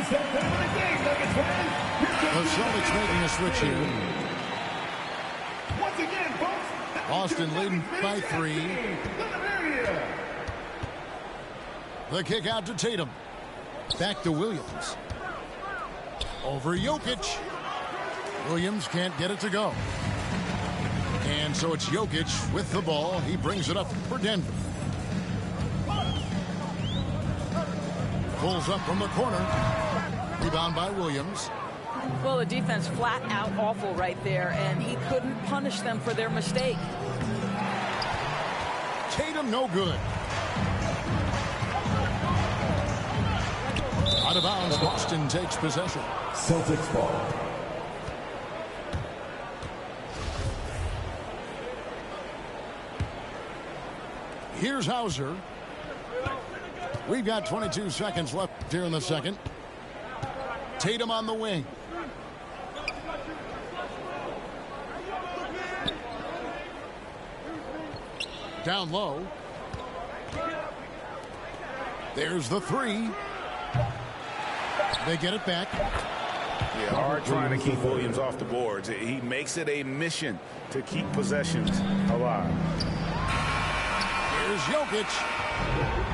The Celtics making a switch here. Boston leading by 3. The kick out to Tatum. Back to Williams. Over Jokic. Williams can't get it to go. And so it's Jokic with the ball. He brings it up for Denver. Pulls up from the corner. Rebound by Williams. Well, the defense flat out awful right there, and he couldn't punish them for their mistake. Tatum no good. Out of bounds, Boston takes possession. Celtics ball. Here's Hauser. We've got 22 seconds left here in the second. Tatum on the wing. Down low. There's the 3. They get it back. Yeah, hard trying to keep Williams off the boards. He makes it a mission to keep possessions alive. Here's Jokic.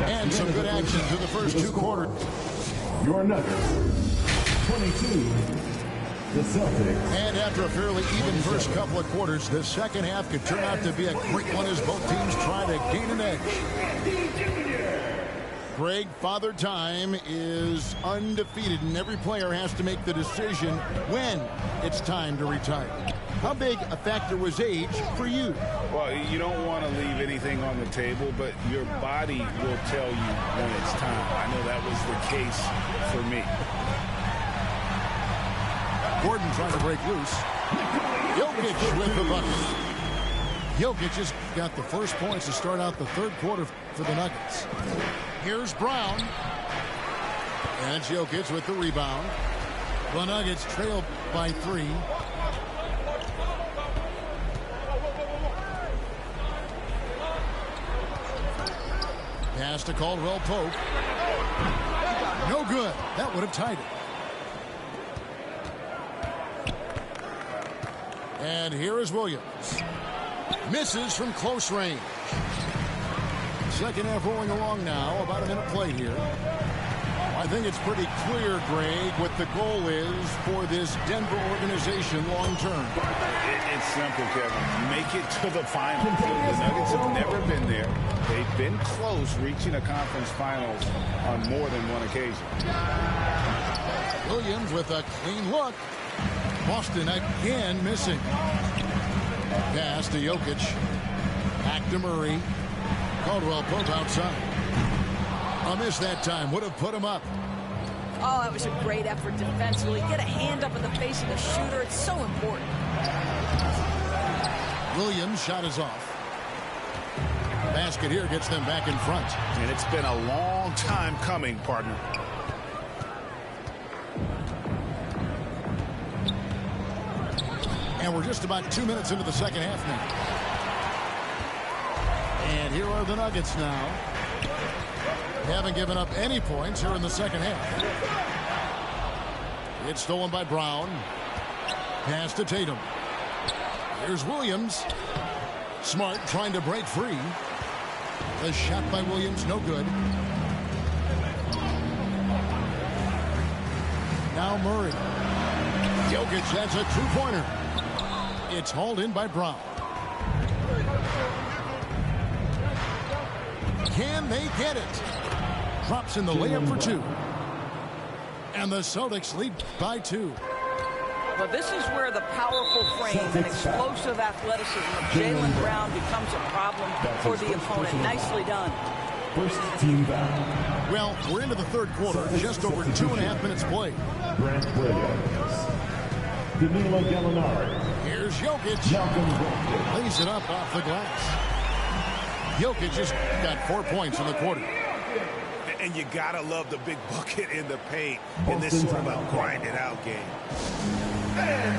And some good action through the first 2 quarters. Your Nuggets. 22. The Celtics. And after a fairly even first couple of quarters, the second half could turn out to be a great one as both teams try to gain an edge. Greg, Father Time is undefeated, and every player has to make the decision when it's time to retire. How big a factor was age for you? Well, you don't want to leave anything on the table, but your body will tell you when it's time. I know that was the case for me. Gordon trying to break loose. Jokic with the bucket. Jokic has got the first points to start out the third quarter for the Nuggets. Here's Brown. And it's Jokic with the rebound. The Nuggets trail by 3. Pass to Caldwell Pope. No good. That would have tied it. And here is Williams. Misses from close range. Second half rolling along now. About a minute play here. I think it's pretty clear, Greg, what the goal is for this Denver organization long term. It's simple, Kevin. Make it to the finals. The Nuggets have never been there. They've been close reaching a conference finals on more than one occasion. Williams with a clean look. Boston again missing. Pass to Jokic. Back to Murray. Caldwell Pope outside. A miss that time. Would have put him up. Oh, that was a great effort defensively. Get a hand up in the face of the shooter. It's so important. Williams' shot is off. Basket here gets them back in front. And it's been a long time coming, partner. And we're just about 2 minutes into the second half now. And here are the Nuggets now. They haven't given up any points here in the second half. It's stolen by Brown. Pass to Tatum. Here's Williams. Smart trying to break free. The shot by Williams, no good. Now Murray. Jokic has a two-pointer. It's hauled in by Brown. Can they get it? Drops in the layup for 2. And the Celtics lead by 2. Well, this is where the powerful frame and explosive athleticism of Jaylen Brown becomes a problem for the opponent. Nicely done. First team back. Well, we're into the third quarter. Just over 2.5 minutes played. Grant Williams. Danilo Gallinari. Here's Jokic. Lays it up off the glass. Jokic just got 4 points in the quarter. And you gotta love the big bucket in the paint in this sort of a grinded out game.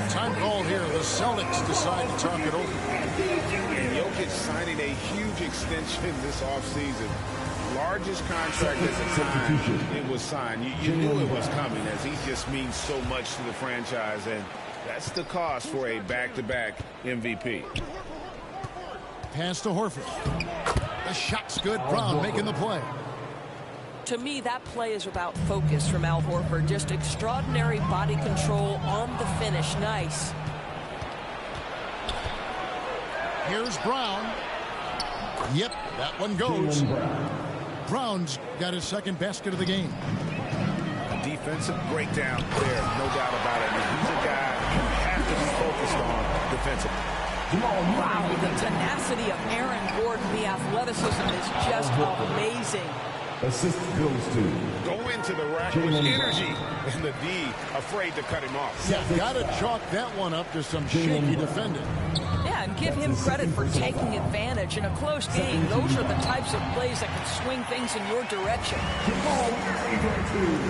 Time call here. The Celtics decide to talk it over. And Jokic signing a huge extension this offseason. largest contract at the time it was signed. You knew it was coming, as he just means so much to the franchise, and that's the cost for a back-to-back MVP. Pass to Horford. The shot's good. Brown making the play. To me, that play is about focus from Al Horford. Just extraordinary body control on the finish. Nice. Here's Brown. Yep, that one goes. Brown's got his second basket of the game. A defensive breakdown there, no doubt about it. He's a guy you have to be focused on defensively. Wow, the tenacity of Aaron Gordon, the athleticism is just amazing. Assist goes to. Go into the rack with energy, and the D afraid to cut him off. Yeah, got to chalk that one up to some shaky defending. Yeah, and give him credit for taking advantage in a close game. Those are the types of plays that can swing things in your direction.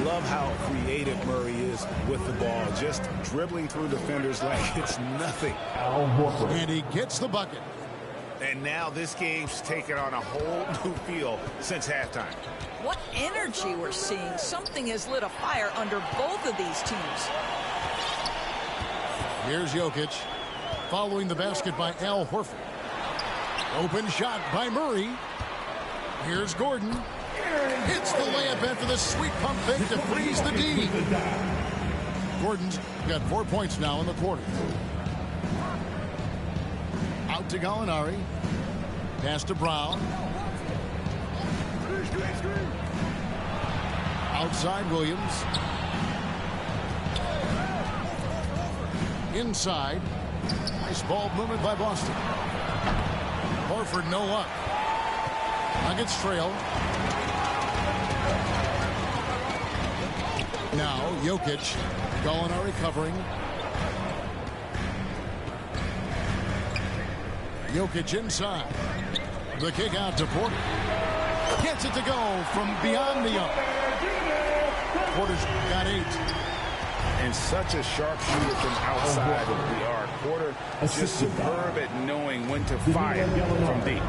Love how creative Murray is with the ball, just dribbling through defenders like it's nothing. And he gets the bucket. And now this game's taken on a whole new feel since halftime. What energy we're seeing. Something has lit a fire under both of these teams. Here's Jokic, following the basket by Al Horford. Open shot by Murray. Here's Gordon. Hits the layup after the sweet pump fake to freeze the D. Gordon's got 4 points now in the quarter. Out to Gallinari. Pass to Brown. Outside Williams. Inside. Nice ball movement by Boston. Horford no luck. Nuggets trail. Now Jokic. Gallinari covering. Jokic inside. The kick out to Porter. Gets it to go from beyond the arc. Porter's got 8. And such a sharp shooter from outside of the arc. Porter just superb at knowing when to fire from deep.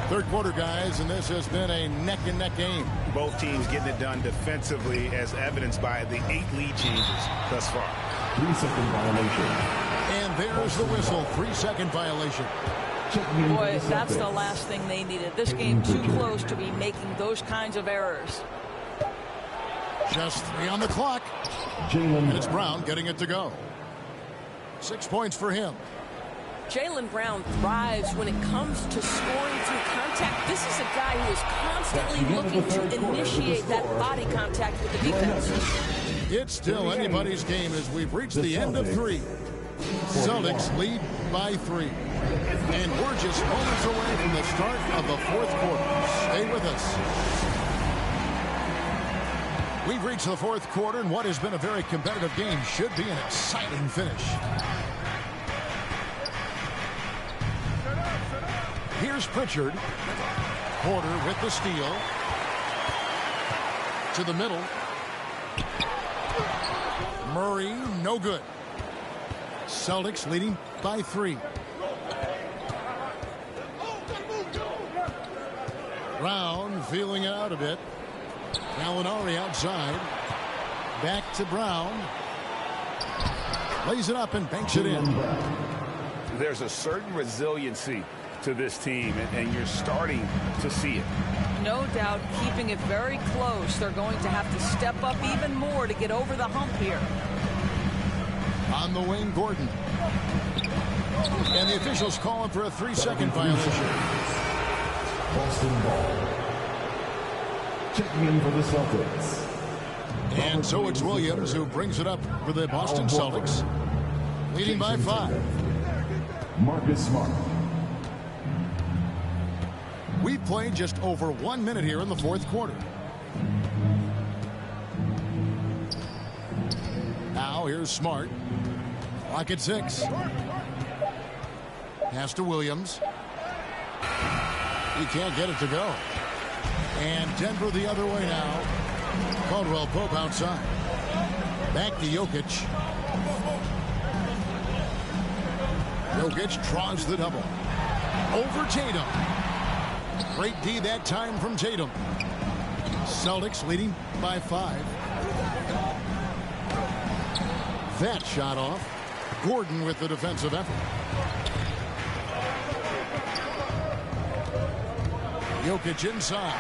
Third quarter, guys, and this has been a neck-and-neck game. Both teams getting it done defensively, as evidenced by the 8 lead changes thus far. 3-second violation. And there's the whistle. 3-second violation. Boy, that's the last thing they needed. This game too close to be making those kinds of errors. Just 3 on the clock. And it's Brown getting it to go. 6 points for him. Jaylen Brown thrives when it comes to scoring through contact. This is a guy who is constantly looking to initiate that body contact with the defense. It's still anybody's game as we've reached the end of 3. Celtics lead by 3. And we're just moments away from the start of the 4th quarter. Stay with us. We've reached the 4th quarter, and what has been a very competitive game should be an exciting finish. Here's Pritchard. Porter with the steal. To the middle. Murray, no good. Celtics leading by 3. Brown feeling out a bit. Gallinari outside. Back to Brown. Lays it up and banks it in. There's a certain resiliency to this team, and you're starting to see it. No doubt, keeping it very close. They're going to have to step up even more to get over the hump here. On the wing, Gordon. And the officials calling for a 3-second violation. Boston ball. Checking in for the Celtics. And so it's Williams who brings it up for the Boston Celtics. Leading by 5. Marcus Smart. We've played just over 1 minute here in the 4th quarter. Now here's Smart. Clock at 6. Pass to Williams. He can't get it to go. And Denver the other way now. Caldwell Pope outside. Back to Jokic. Jokic draws the double. Over Tatum. Great D that time from Tatum. Celtics leading by 5. That shot off. Gordon with the defensive effort. Jokic inside.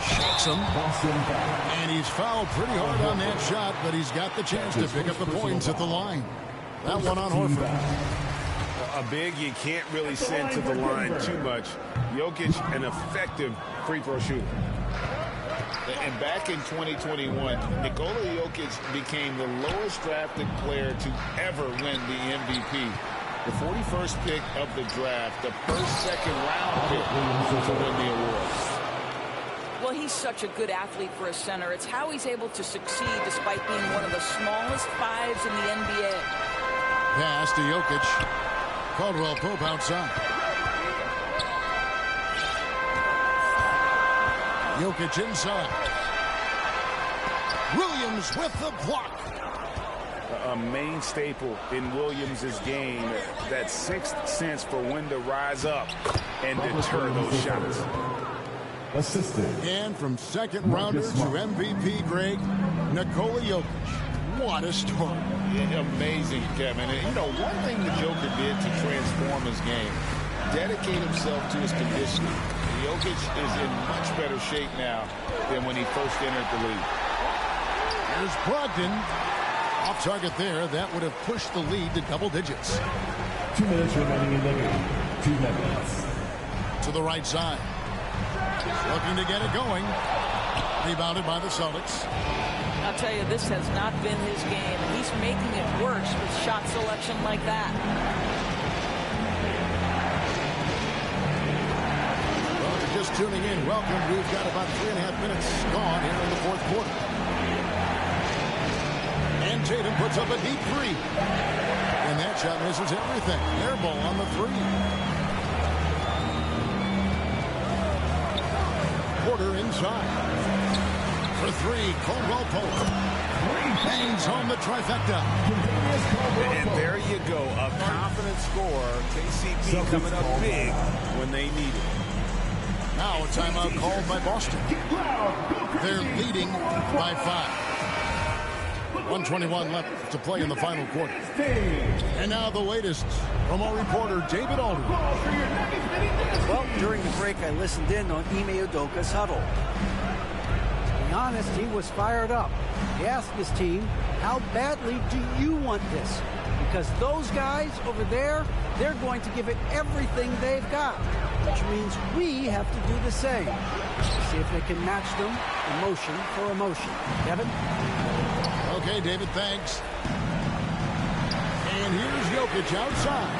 Shakes him. And he's fouled pretty hard on that shot, but he's got the chance to pick up the points at the line. That one on Horford. A big you can't really send to the line too much. Jokic, an effective free throw shooter. And back in 2021, Nikola Jokic became the lowest drafted player to ever win the MVP. The 41st pick of the draft, the first second-round pick to win the award. Well, he's such a good athlete for a center. It's how he's able to succeed despite being one of the smallest 5s in the NBA. Pass to Jokic. Caldwell Pope outside. Jokic inside. Williams with the block. A main staple in Williams' game, that sixth sense for when to rise up and deter those shots. Assisted. And from second rounder to MVP, Greg, Nikola Jokic. What a story. Amazing, Kevin. And, you know, one thing the Joker did to transform his game, dedicate himself to his conditioning. Jokic is in much better shape now than when he first entered the league. Here's Brogdon. Off target there. That would have pushed the lead to double digits. 2 minutes remaining in the game. 2 minutes. To the right side. Looking to get it going. Rebounded by the Celtics. I'll tell you, this has not been his game. He's making it worse with shot selection like that. Well, if you're just tuning in, welcome. We've got about 3.5 minutes gone here in the fourth quarter. And Tatum puts up a deep 3. And that shot misses everything. Air ball on the 3. Porter inside. For 3, Caldwell Pope. Hangs home the trifecta. And there you go, a confident scorer. KCP coming up big when they need it. Now a timeout called by Boston. They're leading by 5. 1:21 left to play in the final quarter. And now the latest from our reporter, David Aldridge. Well, during the break, I listened in on Ime Udoka's huddle. To be honest, he was fired up. He asked his team, how badly do you want this? Because those guys over there, they're going to give it everything they've got, which means we have to do the same. See if they can match them emotion for emotion. Kevin? Okay, David, thanks. And here's Jokic outside.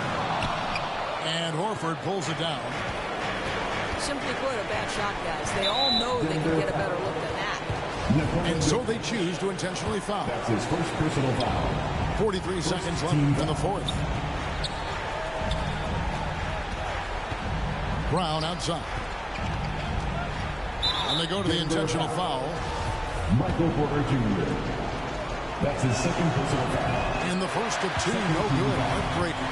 And Horford pulls it down. Simply put, a bad shot, guys. They all know they can get a better look than that. And so they choose to intentionally foul. That's his first personal foul. 43 seconds left in the fourth. Brown outside. And they go to the intentional foul. Michael Porter Jr. That's his second personal foul. In the first of 2, no good. Heartbreaking.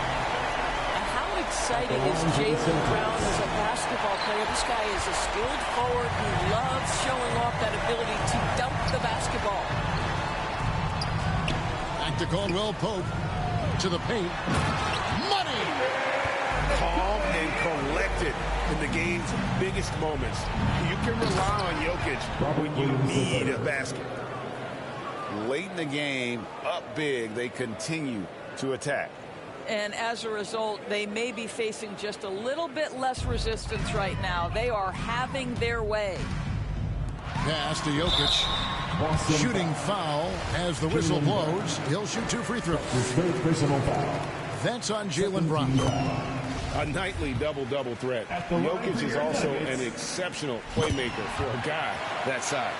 How exciting is Jaylen Brown as a basketball player? This guy is a skilled forward who loves showing off that ability to dump the basketball. Back to Caldwell Pope. To the paint. Money! Calm and collected in the game's biggest moments. You can rely on Jokic when you need a basket. Late in the game, up big, they continue to attack. And as a result, they may be facing just a little bit less resistance right now. They are having their way. Pass to Jokic. Shooting foul as the whistle blows. He'll shoot 2 free throws. His third personal foul. That's on Jaylen Brown. A nightly double-double threat. Jokic is also an exceptional playmaker for a guy that size.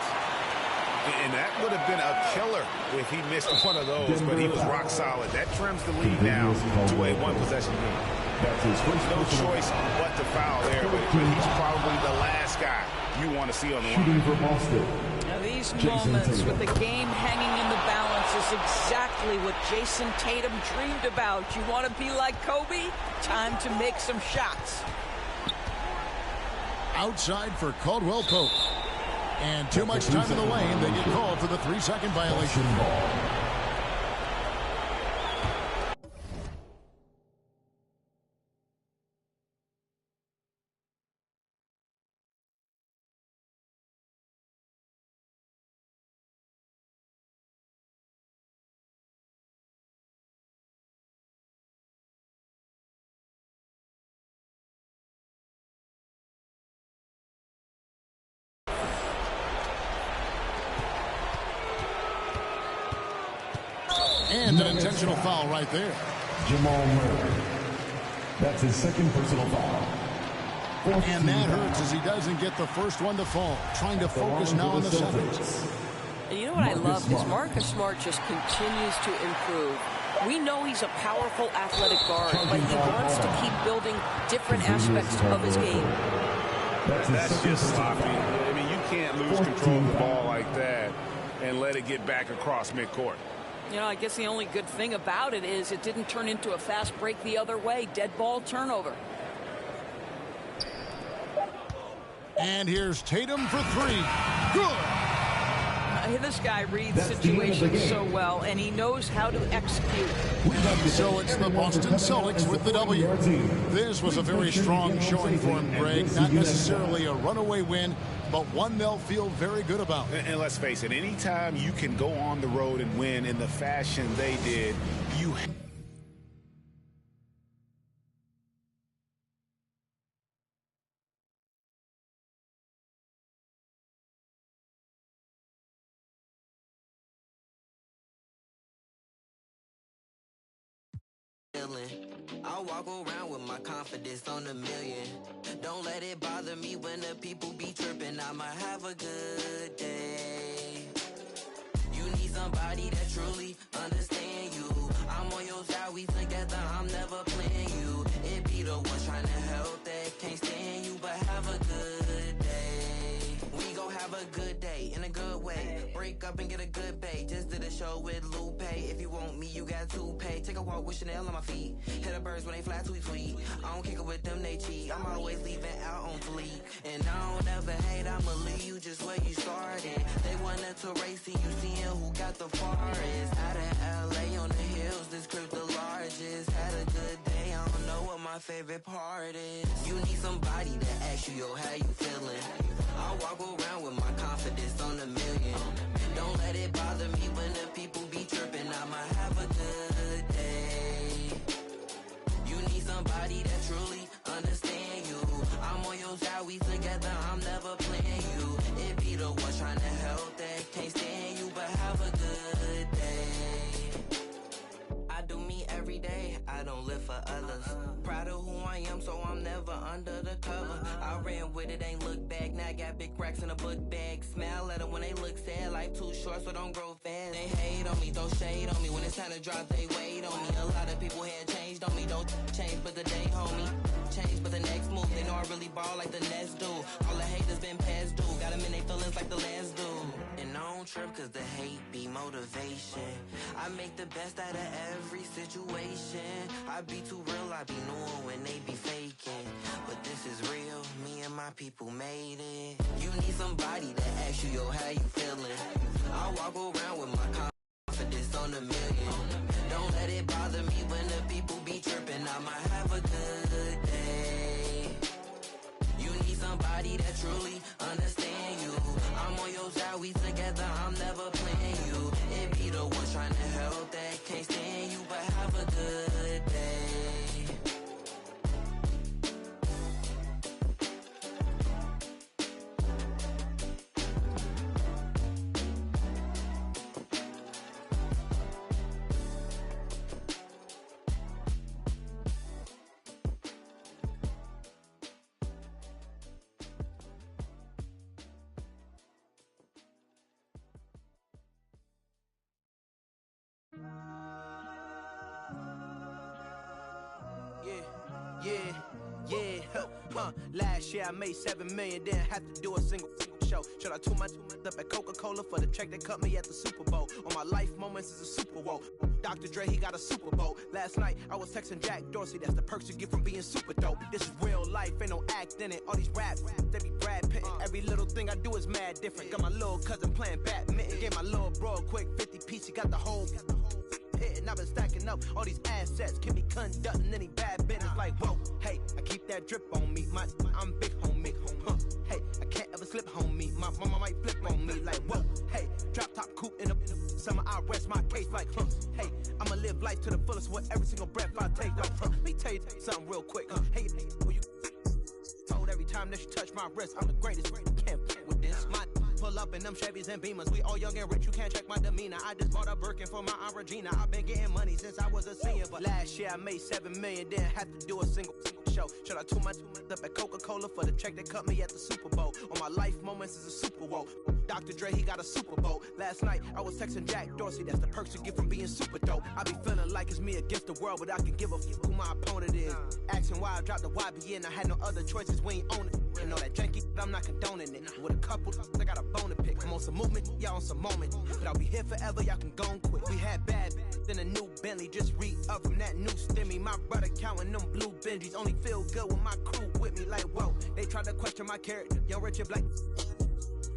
And that would have been a killer if he missed one of those, but he was rock solid. That trims the lead now to a one-possession game. That's his first No personal choice but to foul there, but he's probably the last guy you want to see on the shooting line. for Boston. Now, these moments with the game hanging in the balance is exactly what Jason Tatum dreamed about. You want to be like Kobe? Time to make some shots. outside for Caldwell Pope. And too much time in the lane. They get called for the 3-second violation. And an intentional foul right there. Jamal Murray. That's his second personal foul. And that hurts as he doesn't get the first one to fall. Trying to focus now on the seconds. And you know what I love is Marcus Smart just continues to improve. We know he's a powerful athletic guard, but he wants to keep building different aspects of his game. That's just sloppy. I mean, you can't lose control of the ball like that and let it get back across midcourt. You know, I guess the only good thing about it is it didn't turn into a fast break the other way. Dead ball turnover. And here's Tatum for three. Good. This guy reads situations so well, and he knows how to execute. So it's the Boston Celtics with the W. This was a very strong showing for him, Greg. Not necessarily a runaway win, but one they'll feel very good about. And let's face it, anytime you can go on the road and win in the fashion they did, you I walk around with my confidence on a million. Don't let it bother me when the people be tripping. I'ma have a good day. You need somebody that truly understand you. I'm on your side, we together, I'm never playing you. It be the ones trying to help that can't stand you, but have a good day. We gon' have a good day in a good way. Break up and get a good pay. Just did a show with Lupe. If you want me, you got to pay. Take a walk with Chanel on my feet. Hit the birds when they fly tweet. I don't kick it with them, they cheat. I'm always leaving out on fleek. And I don't ever hate, I'ma leave you just where you started. They wanted to race and you seeing who got the farthest. Out in LA on the hills, this crib the largest. Had a good day, I don't know what my favorite part is. You need somebody to ask you, yo, how you feeling? I walk around with my confidence on a million. Don't let it bother me when the people be tripping. I'ma have a good day. You need somebody that truly understand you. I'm on your side, we together, I'm never playing you. It be the ones trying to help that can't stand you, but have a good day. I do me every day, I don't live for others. Proud of who I am, so I'm never under the cover. I ran with it, ain't look back. Now I got big racks in a book bag. Smile at them when they look sad. Life too short, so don't grow fast. They hate on me, don't shade on me. When it's time to drop, they wait on me. A lot of people had changed on me. Don't change, but the day, homie. Change, but the next move. They know I really ball like the Nets do. All the haters been past due. Got them in their feelings like the last do. And I don't trip cause the hate be motivation. I make the best out of every situation. I be too real, I be knowing when they be faking. But this is real, me and my people made it. You need somebody to ask you, yo, how you feeling? I walk around with my confidence on a million. Don't let it bother me when the people be tripping. I'ma have a good day. You need somebody that truly understand you. I'm on your side, we together, I'm never playing you. It be the ones trying to help that can't stand you, but have a good day. Last year I made 7 million, didn't have to do a single show. Should I tune my up at Coca-Cola for the check that cut me at the Super Bowl? On my life moments is a Super Bowl. Dr. Dre, he got a Super Bowl. Last night, I was texting Jack Dorsey. That's the perks you get from being super dope. This is real life, ain't no act in it. All these raps, they be Brad Pitt. Every little thing I do is mad different. Got my little cousin playing badminton. Gave my little bro a quick 50 piece. He got the whole hit. And I've been stacking up all these assets. Can be conducting any bad business. Like, whoa, hey, I keep that drip on me. I'm big homie. Hey, I can't ever slip homie. My mama might flip on me. Like, whoa, hey, drop top coupe in the summer. I rest my case like, hey, I'ma live life to the fullest with every single breath I take. Like, let me tell you something real quick. Hey, who you told every time that you touch my wrist, I'm the greatest. Can't play with this. My pull up in them Chevys and Beamers. We all young and rich, you can't check my demeanor. I just bought a Birkin for my Aunt Regina. I've been getting money since I was a senior, but last year I made $7 million, didn't have to do a single show. Should I tune my up at Coca-Cola for the check that cut me at the Super Bowl? On my life moments is a Super Bowl. Dr. Dre, he got a Super Bowl. Last night, I was texting Jack Dorsey. That's the perks you get from being super dope. I be feeling like it's me against the world, but I can give a fuck who my opponent is. Asking why I dropped the YBN, I had no other choices, we ain't own it. You know that janky, I'm not condoning it. With a couple, I got a bone to pick. I'm on some movement, y'all on some moment. But I'll be here forever, y'all can go and quit. We had bad, then a new Bentley, just re-up from that new stimmy. My brother counting them blue Benjis, only feel good with my crew with me. Like, whoa, they tried to question my character. Young Richard Black.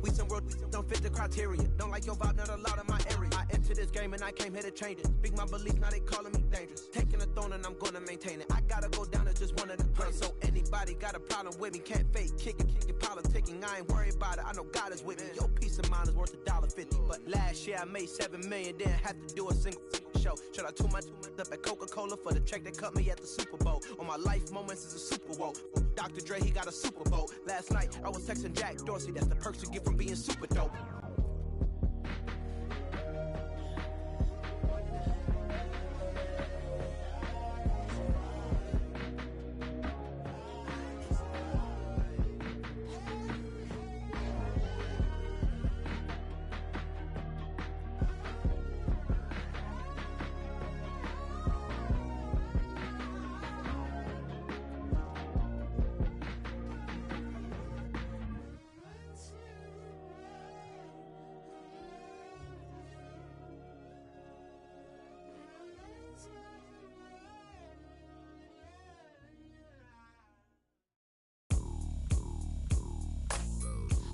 We some world don't fit the criteria. Don't like your vibe, not allowed in my area. I entered this game and I came here to change it. Speak my beliefs, now they calling me dangerous. Taking a throne and I'm gonna maintain it. I gotta go down as just one of the greats. So anybody got a problem with me, can't fake kick it, kick it, politicking. I ain't worried about it, I know God is with me. Your peace of mind is worth $1.50. But last year I made $7 million, didn't have to do a single show. Should I tune my up at Coca-Cola for the check that cut me at the Super Bowl? On my life moments is a Super Bowl. Dr. Dre, he got a Super Bowl. Last night I was texting Jack Dorsey. That's the perks you get from being super dope.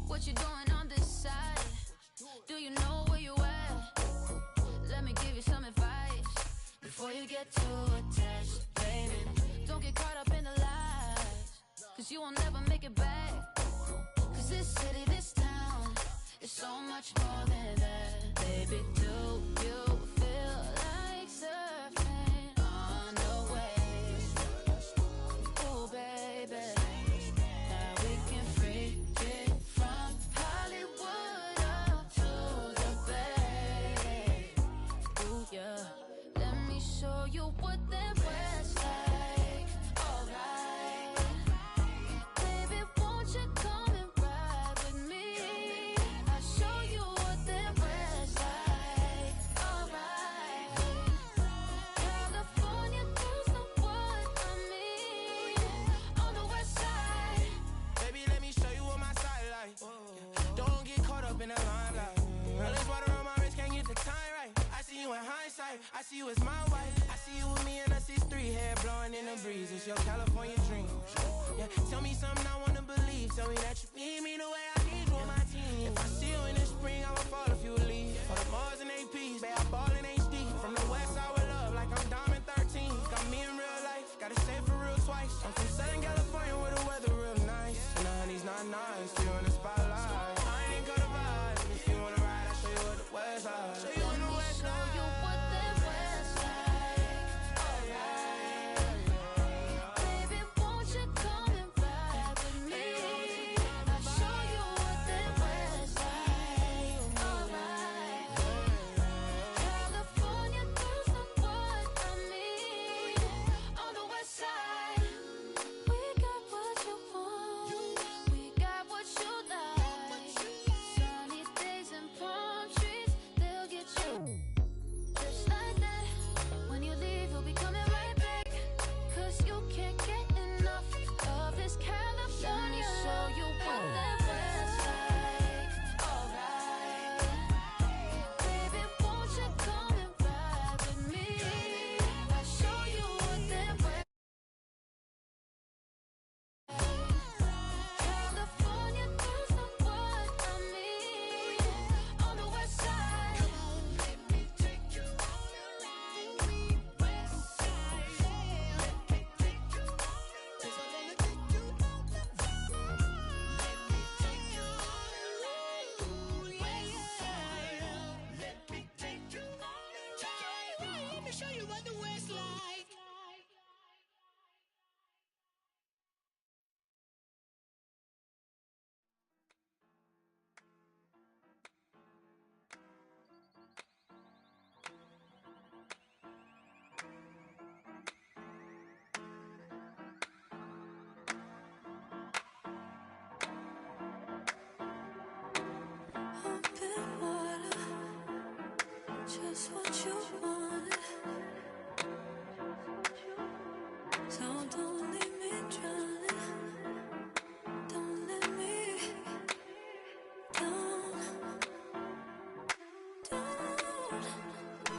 What you doing on this side? Do you know where you at? Let me give you some advice before you get too attached, baby. Don't get caught up in the lies, cause you will never make it back. Cause this city, this town is so much more than that. Baby, do you feel like surfing on the waves? Oh, baby, now we can freak it from Hollywood up to the Bay. Ooh, yeah, let me show you what that West like. Alright, baby, won't you come and ride with me? I'll show you what that West like. Alright, California girls know what I mean. On the West side, Baby, let me show you what my side like. Don't get caught up in the limelight. All this water on my wrist, can't get the time right. I see you in hindsight, I see you as my wife. I see you with me and us is 3 hair blowing in the breeze. It's your California dream. Yeah, tell me something I wanna believe. Tell me that you need me the way I need you on my team. If I see you in the spring, I will fall if you leave. For the Mars and APs, babe, I ball in HD. From the west side with love, like I'm Diamond 13. Got me in real life, gotta say it for real twice. I'm from Southern California where the weather real nice. And the honey's not nice, you in the spotlight. I ain't gonna vibe, if you wanna ride, I'll show you what the west side. Show you what the west show side. you what that West like. Alright, baby, won't you come and ride with me? I'll show you what that West like. Alright, California girls know what I mean. On the West side, we got what you want, we got what you like. just what you want. So don't leave me drowning. Don't let me down.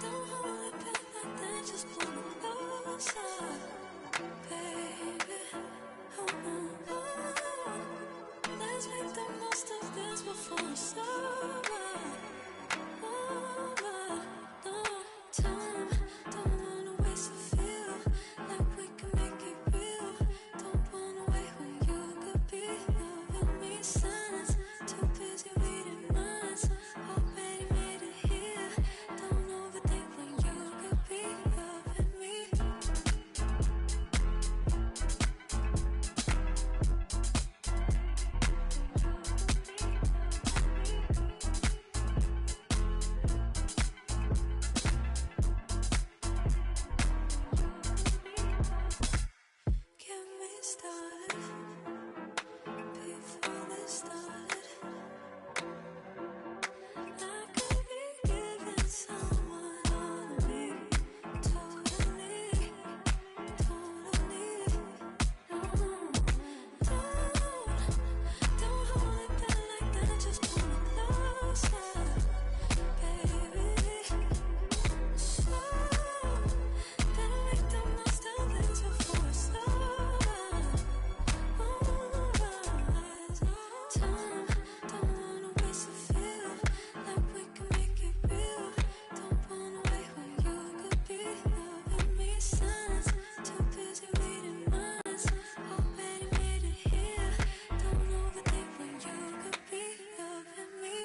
Don't hold it back like that. Just pull me closer, baby. Oh, oh, oh. Let's make the most of this before it's over. Time, don't wanna waste a feel like we can make it real. Don't wanna wait when you could be loving me. Signs, too busy reading minds. Already made it here. Don't overthink when you could be loving me. Get me started before this started. I could be giving someone all of me, totally, totally. Don't hold it back like that. Just pull me closer, baby. So better make the most of this before it's over. Time, don't wanna waste a feel like we can make it real. Don't wanna wait when you could be loving me. Signs, too busy reading minds. Already made it here. Don't overthink when you could be loving me.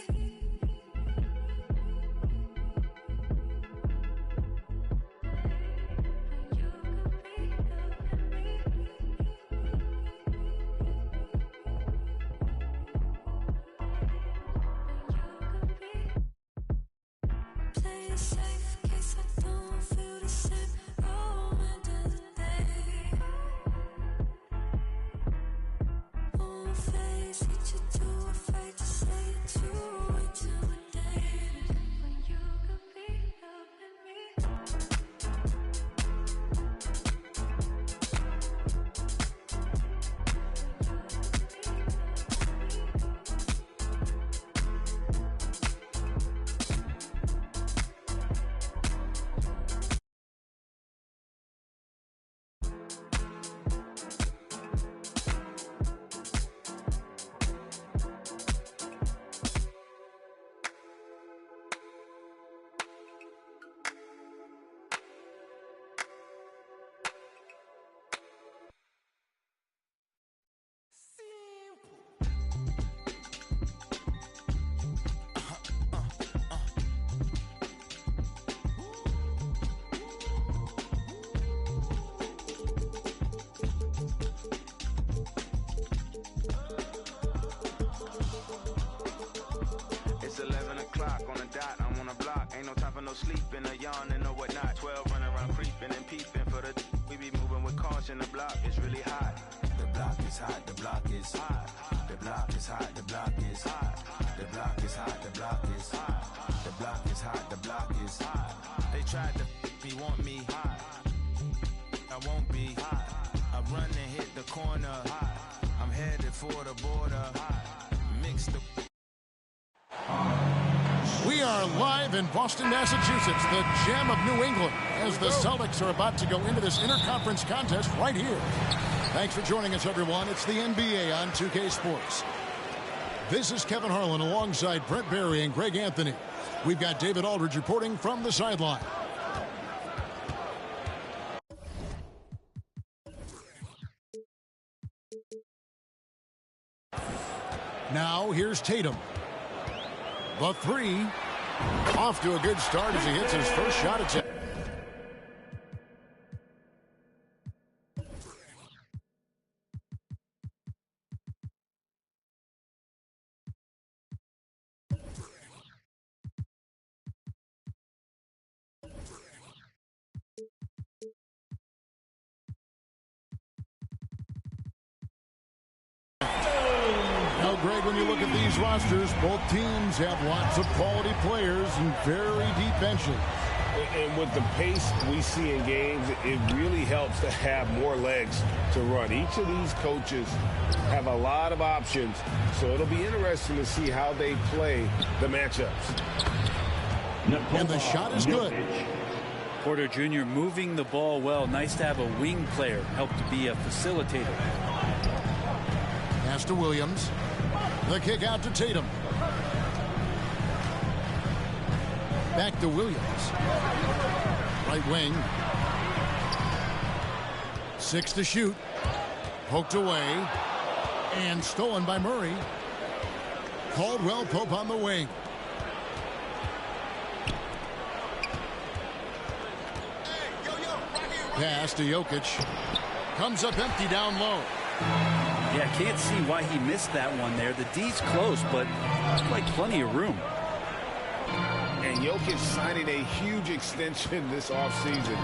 Play it safe in case I don't feel the same. Oh, end of the day. Won't face it, you're too afraid to say it too intimidated. When you could be loving me. It's 11 o'clock on the dot, I'm on the block. Ain't no time for no sleeping, or yawning or whatnot. 12 running around creeping and peeping for the we be moving with caution. The block is really hot. The block is hot, the block is hot. The block is hot, the block is hot. The block is hot, the block is hot. The block is hot, the block is hot. They tried to me, want me hot. I won't be hot. I run and hit the corner hot. I'm headed for the border hot. Mix the We are live in Boston, Massachusetts, the gem of New England, as the Celtics are about to go into this interconference contest right here. Thanks for joining us, everyone. It's the NBA on 2K Sports. This is Kevin Harlan alongside Brent Barry and Greg Anthony. We've got David Aldridge reporting from the sideline. Now, here's Tatum. The three. Off to a good start as he hits his first shot attempt. No, Greg, when you look at these rosters, both teams have lots of quality players and very deep benches. And with the pace we see in games, it really helps to have more legs to run. Each of these coaches have a lot of options, so it'll be interesting to see how they play the matchups. And the shot is good. Porter Jr. moving the ball well. Nice to have a wing player help to be a facilitator. Pass to Williams. The kick out to Tatum. Back to Williams. Right wing. 6 to shoot. Poked away. And stolen by Murray. Caldwell Pope on the wing. Pass to Jokic. Comes up empty down low. Yeah, can't see why he missed that one there. The D's close, but like plenty of room. And Jokic signing a huge extension this offseason.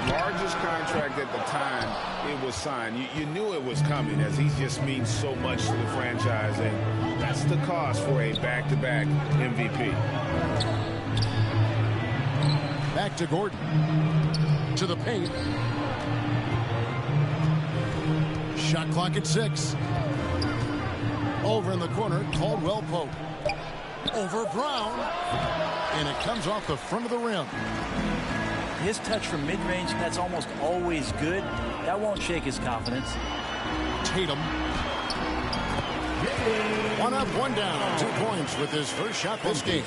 Largest contract at the time it was signed. You knew it was coming, as he just means so much to the franchise, and that's the cost for a back-to-back MVP. Back to Gordon. To the paint. Shot clock at 6. Over in the corner, Caldwell Pope. Over Brown. And it comes off the front of the rim. His touch from mid-range, that's almost always good. That won't shake his confidence. Tatum. 1 up, 1 down. 2 points with his first shot this game.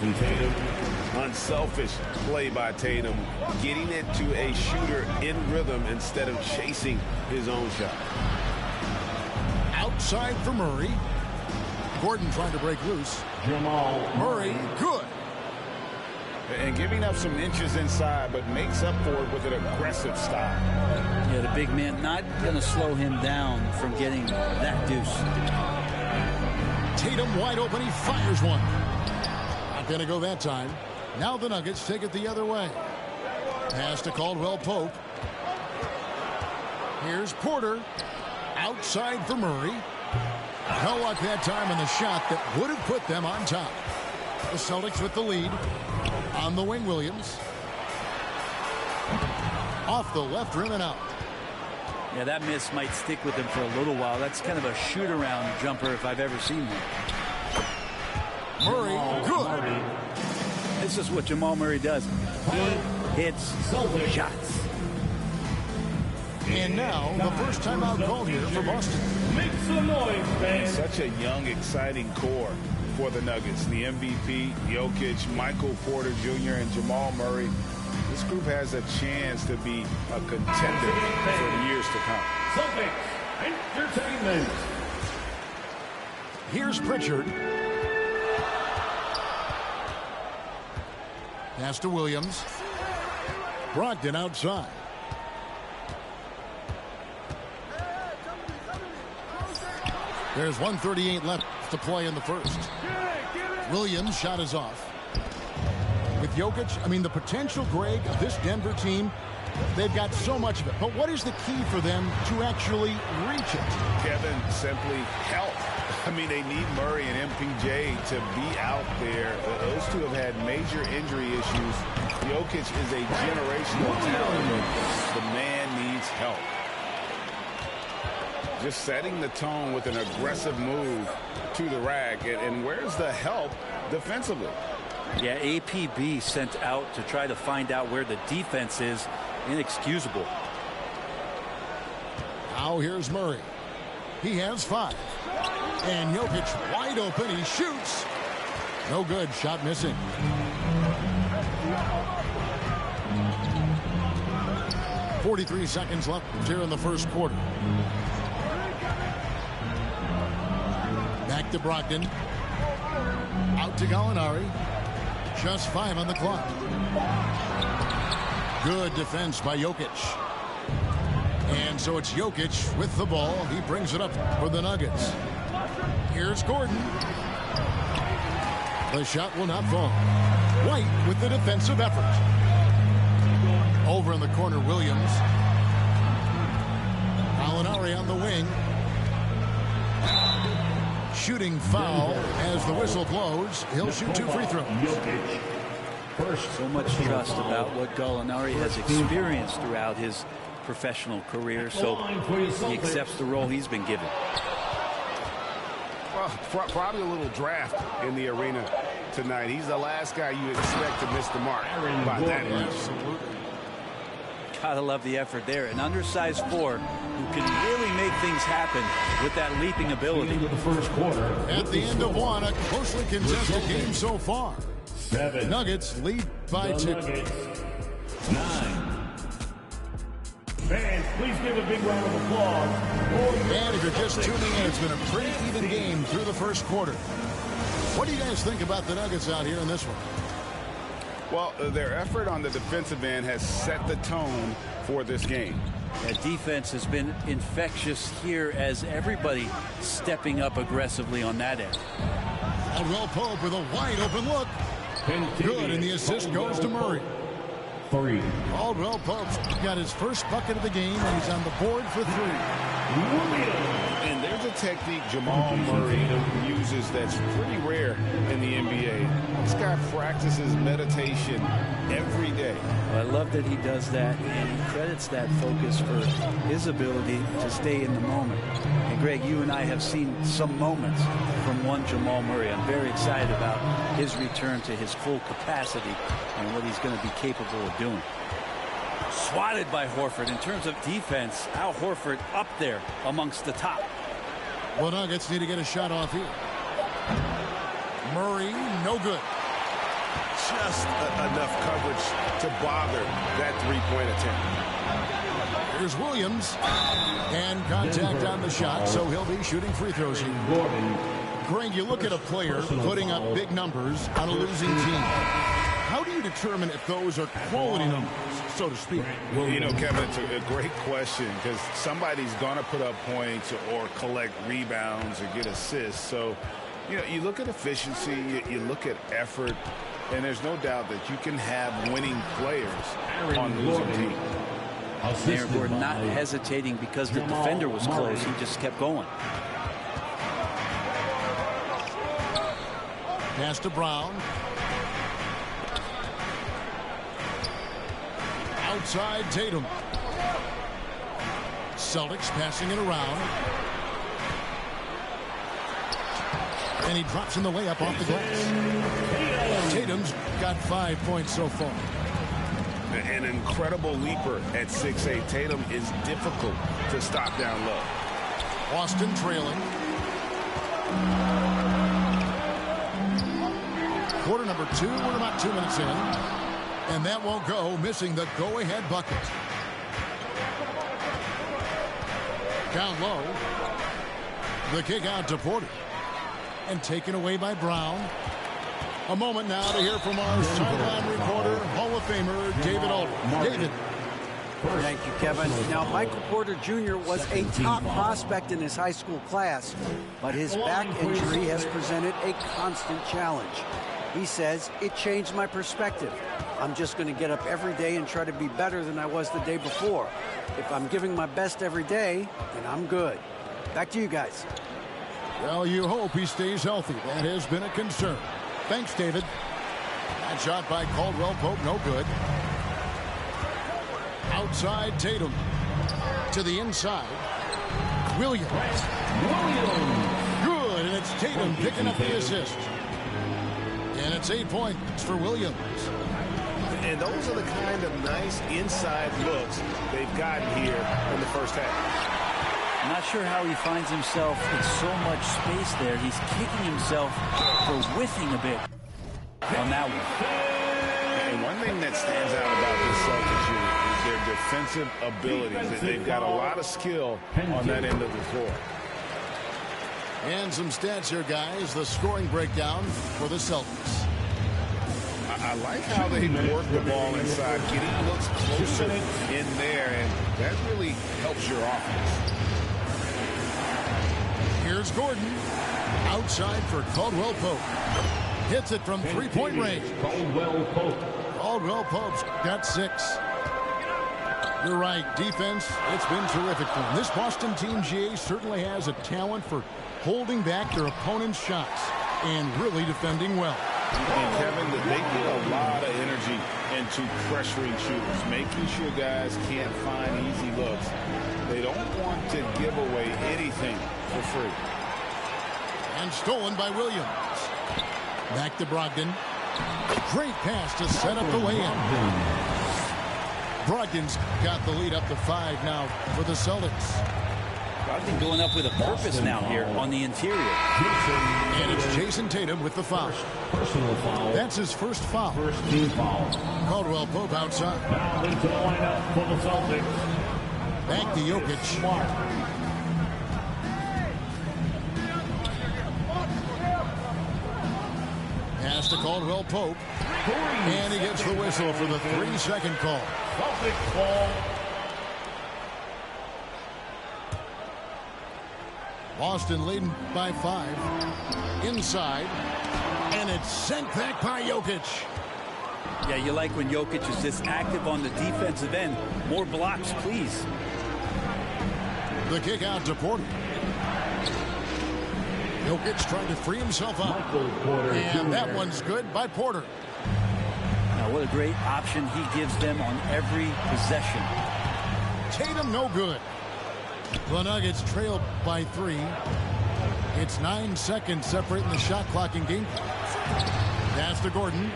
Unselfish play by Tatum, getting it to a shooter in rhythm instead of chasing his own shot. Outside for Murray. Gordon trying to break loose. Murray, good. And giving up some inches inside, but makes up for it with an aggressive style. Yeah, the big man not going to slow him down from getting that deuce. Tatum wide open, he fires one. Not going to go that time. Now the Nuggets take it the other way. Pass to Caldwell Pope. Here's Porter. Outside for Murray. No luck that time in the shot that would have put them on top. The Celtics with the lead. On the wing, Williams. Off the left rim and out. Yeah, that miss might stick with him for a little while. That's kind of a shoot-around jumper if I've ever seen one. Murray, good. This is what Jamal Murray does. He hits shots. And now, the first time out called here for Boston. Make some noise, fans. Such a young, exciting core for the Nuggets. The MVP, Jokic, Michael Porter Jr., and Jamal Murray. This group has a chance to be a contender for years to come. Celtics Entertainment. Here's Pritchard. Pass to Williams. Brogdon outside. There's 1:38 left to play in the first. Williams' shot is off. With Jokic, I mean, the potential, Greg, of this Denver team, they've got so much of it. But what is the key for them to actually reach it? Kevin, simply help. I mean, they need Murray and MPJ to be out there. Those two have had major injury issues. Jokic is a generational talent. The man needs help. Just setting the tone with an aggressive move to the rack. And where's the help defensively? Yeah, APB sent out to try to find out where the defense is. Inexcusable. Now here's Murray. He has 5. And Jokic wide open. He shoots. No good. Shot missing. .43 seconds left here in the first quarter. Back to Brogdon. Out to Gallinari. Just 5 on the clock. Good defense by Jokic. And so it's Jokic with the ball. He brings it up for the Nuggets. Here's Gordon. The shot will not fall. White with the defensive effort. Over in the corner, Williams. Gallinari on the wing. shooting foul as the whistle blows. He'll shoot 2 free throws. So much trust about what Gallinari has experienced throughout his professional career, so he accepts the role he's been given. Well, probably a little draft in the arena tonight. He's the last guy you expect to miss the mark by that much. Gotta love the effort there. An undersized 4 who can really make things happen with that leaping ability. The first quarter. At the end of one, a closely contested game so far. 7. Nuggets lead by 2. 9. Fans, please give a big round of applause. And if you're just tuning in, it's been a pretty even game through the first quarter. What do you guys think about the Nuggets out here in this one? Well, their effort on the defensive end has set the tone for this game. That defense has been infectious here as everybody stepping up aggressively on that end. Caldwell Pope with a wide open look. Good, and the assist goes to Murray. 3. Caldwell Pope's got his first bucket of the game, and he's on the board for 3. And there's a technique Jamal Murray uses that's pretty rare in the NBA. This guy practices meditation every day. Well, I love that he does that, and he credits that focus for his ability to stay in the moment. And Greg, you and I have seen some moments from one Jamal Murray. I'm very excited about his return to his full capacity and what he's going to be capable of doing. Swatted by Horford. In terms of defense, Al Horford up there amongst the top. Well, Nuggets need to get a shot off here. Murray, no good. Just enough coverage to bother that three-point attempt. Here's Williams. And contact on the shot, so he'll be shooting free throws here. Greg, you look at a player putting up big numbers on a losing team. How do you determine if those are quality numbers, so to speak? Well, you know, Kevin, it's a great question because somebody's going to put up points or collect rebounds or get assists. So, you know, you look at efficiency, you look at effort, and there's no doubt that you can have winning players on losing teams. Aaron Gordon not hesitating because the defender was close. He just kept going. Pass to Brown. Outside Tatum. Celtics passing it around. And he drops in the layup off the glass. Tatum's got 5 points so far. An incredible leaper at 6'8". Tatum is difficult to stop down low. Boston trailing. Quarter number 2. We're about 2 minutes in. And that won't go, missing the go-ahead bucket. Down low. The kick out to Porter. And taken away by Brown. A moment now to hear from our sideline reporter, Hall of Famer David Aldridge. David. Thank you, Kevin. Now, Michael Porter Jr. was a top prospect in his high school class, but his back injury has presented a constant challenge. He says, it changed my perspective. I'm just going to get up every day and try to be better than I was the day before. If I'm giving my best every day, then I'm good. Back to you guys. Well, you hope he stays healthy. That has been a concern. Thanks, David. That shot by Caldwell Pope, no good. Outside Tatum. To the inside. Williams. Good, and it's Tatum picking up the assist. And it's 8 points for Williams. And those are the kind of nice inside looks they've gotten here in the first half. I'm not sure how he finds himself in so much space there. He's kicking himself for whiffing a bit on that one. And one thing that stands out about this Celtics unit is their defensive abilities. They've got a lot of skill on that end of the floor. And some stats here, guys. The scoring breakdown for the Celtics. I like how they work the ball inside, getting looks closer in there, and that really helps your offense. Here's Gordon. Outside for Caldwell Pope. Hits it from three-point range. Caldwell Pope. Caldwell Pope's got 6. You're right. Defense, it's been terrific for them. This Boston team, GA, certainly has a talent for holding back their opponent's shots and really defending well. And Kevin, they put a lot of energy into pressuring shooters, making sure guys can't find easy looks. They don't want to give away anything for free. And stolen by Williams. Back to Brogdon. Great pass to set up the lay-in. Brogdon's got the lead up to 5 now for the Celtics. Brogdon going up with a purpose now here on the interior. And it's Jason Tatum with the foul. Personal foul. That's his first foul. First team foul. Caldwell Pope outside. Now into the lineup for the Celtics. Back to Jokic. Pass to Caldwell Pope. And he gets the whistle for the 3-second call. Celtics ball. Boston leading by 5. Inside. And it's sent back by Jokic. Yeah, you like when Jokic is this active on the defensive end. More blocks, please. The kick out to Porter. Jokic trying to free himself up. And that one's good by Porter. Now, what a great option he gives them on every possession. Tatum no good. The Nuggets trail by 3. It's 9 seconds separating the shot clock and game clock. Pass to Gordon.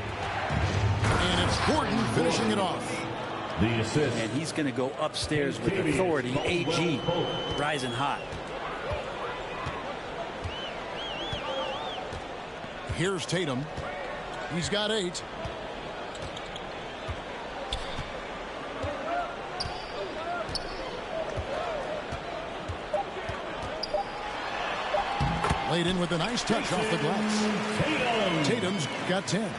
And it's Gordon finishing it off. The assist. And he's going to go upstairs with authority. AG rising hot. Here's Tatum. He's got 8. Laid in with a nice touch off the glass. Tatum's got 10.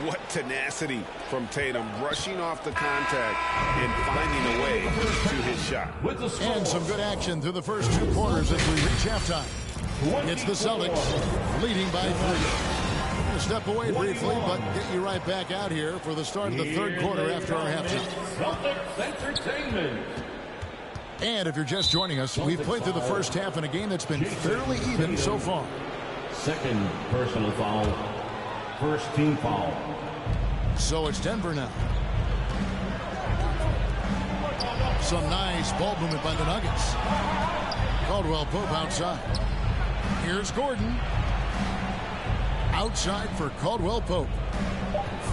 What tenacity from Tatum, rushing off the contact and finding a way to his shot. And some good action through the first 2 quarters as we reach halftime. It's the Celtics leading by 3. We're going to step away briefly, but get you right back out here for the start of the 3rd quarter after our halftime. Celtics Entertainment. And if you're just joining us, we've played through the first half in a game that's been fairly even so far. Second personal foul. First team foul. So it's Denver now. Some nice ball movement by the Nuggets. Caldwell Pope outside. Here's Gordon. Outside for Caldwell Pope.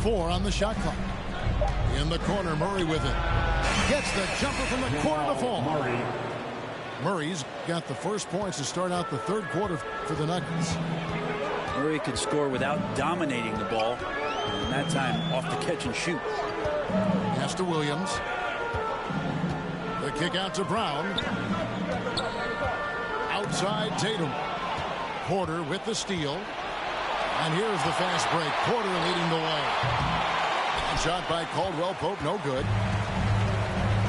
4 on the shot clock. In the corner, Murray with it. Gets the jumper from the corner to fall. Murray's got the first points to start out the 3rd quarter for the Nuggets. Murray could score without dominating the ball. And that time off the catch and shoot. Pass to Williams. The kick out to Brown. Outside Tatum. Porter with the steal. And here's the fast break. Porter leading the way. Shot by Caldwell Pope, no good.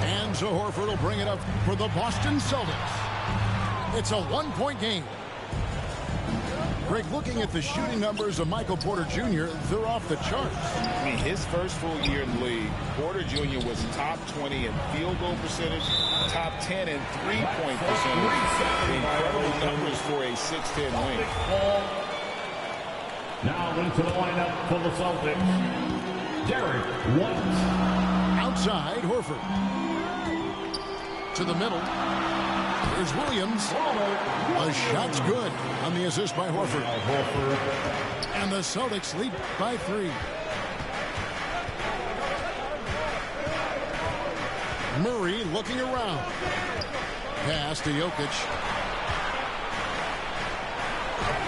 And so Horford will bring it up for the Boston Celtics. It's a 1-point game. Greg, looking at the shooting numbers of Michael Porter Jr., they're off the charts. I mean, his first full year in the league, Porter Jr. was top 20 in field goal percentage, top 10 in three-point percentage. Incredible numbers for a 6'10" wing. Now into the lineup for the Celtics. Derek White. Outside, Horford. To the middle. Here's Williams. A shot's good on the assist by Horford. And the Celtics lead by 3. Murray looking around. Pass to Jokic.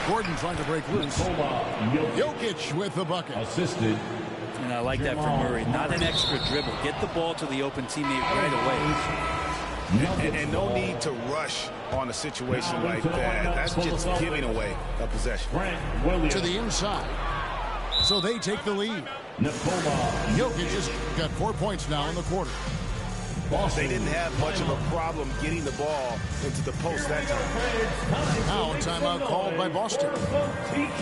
Gordon trying to break loose. Jokic with the bucket. Assisted. And I like that from Murray. Not an extra dribble. Get the ball to the open teammate right away. And no need to rush on a situation like that. That's just giving away a possession. To the inside. So they take the lead. Jokic has got 4 points now in the quarter. They didn't have much of a problem getting the ball into the post that time. Now a timeout called by Boston.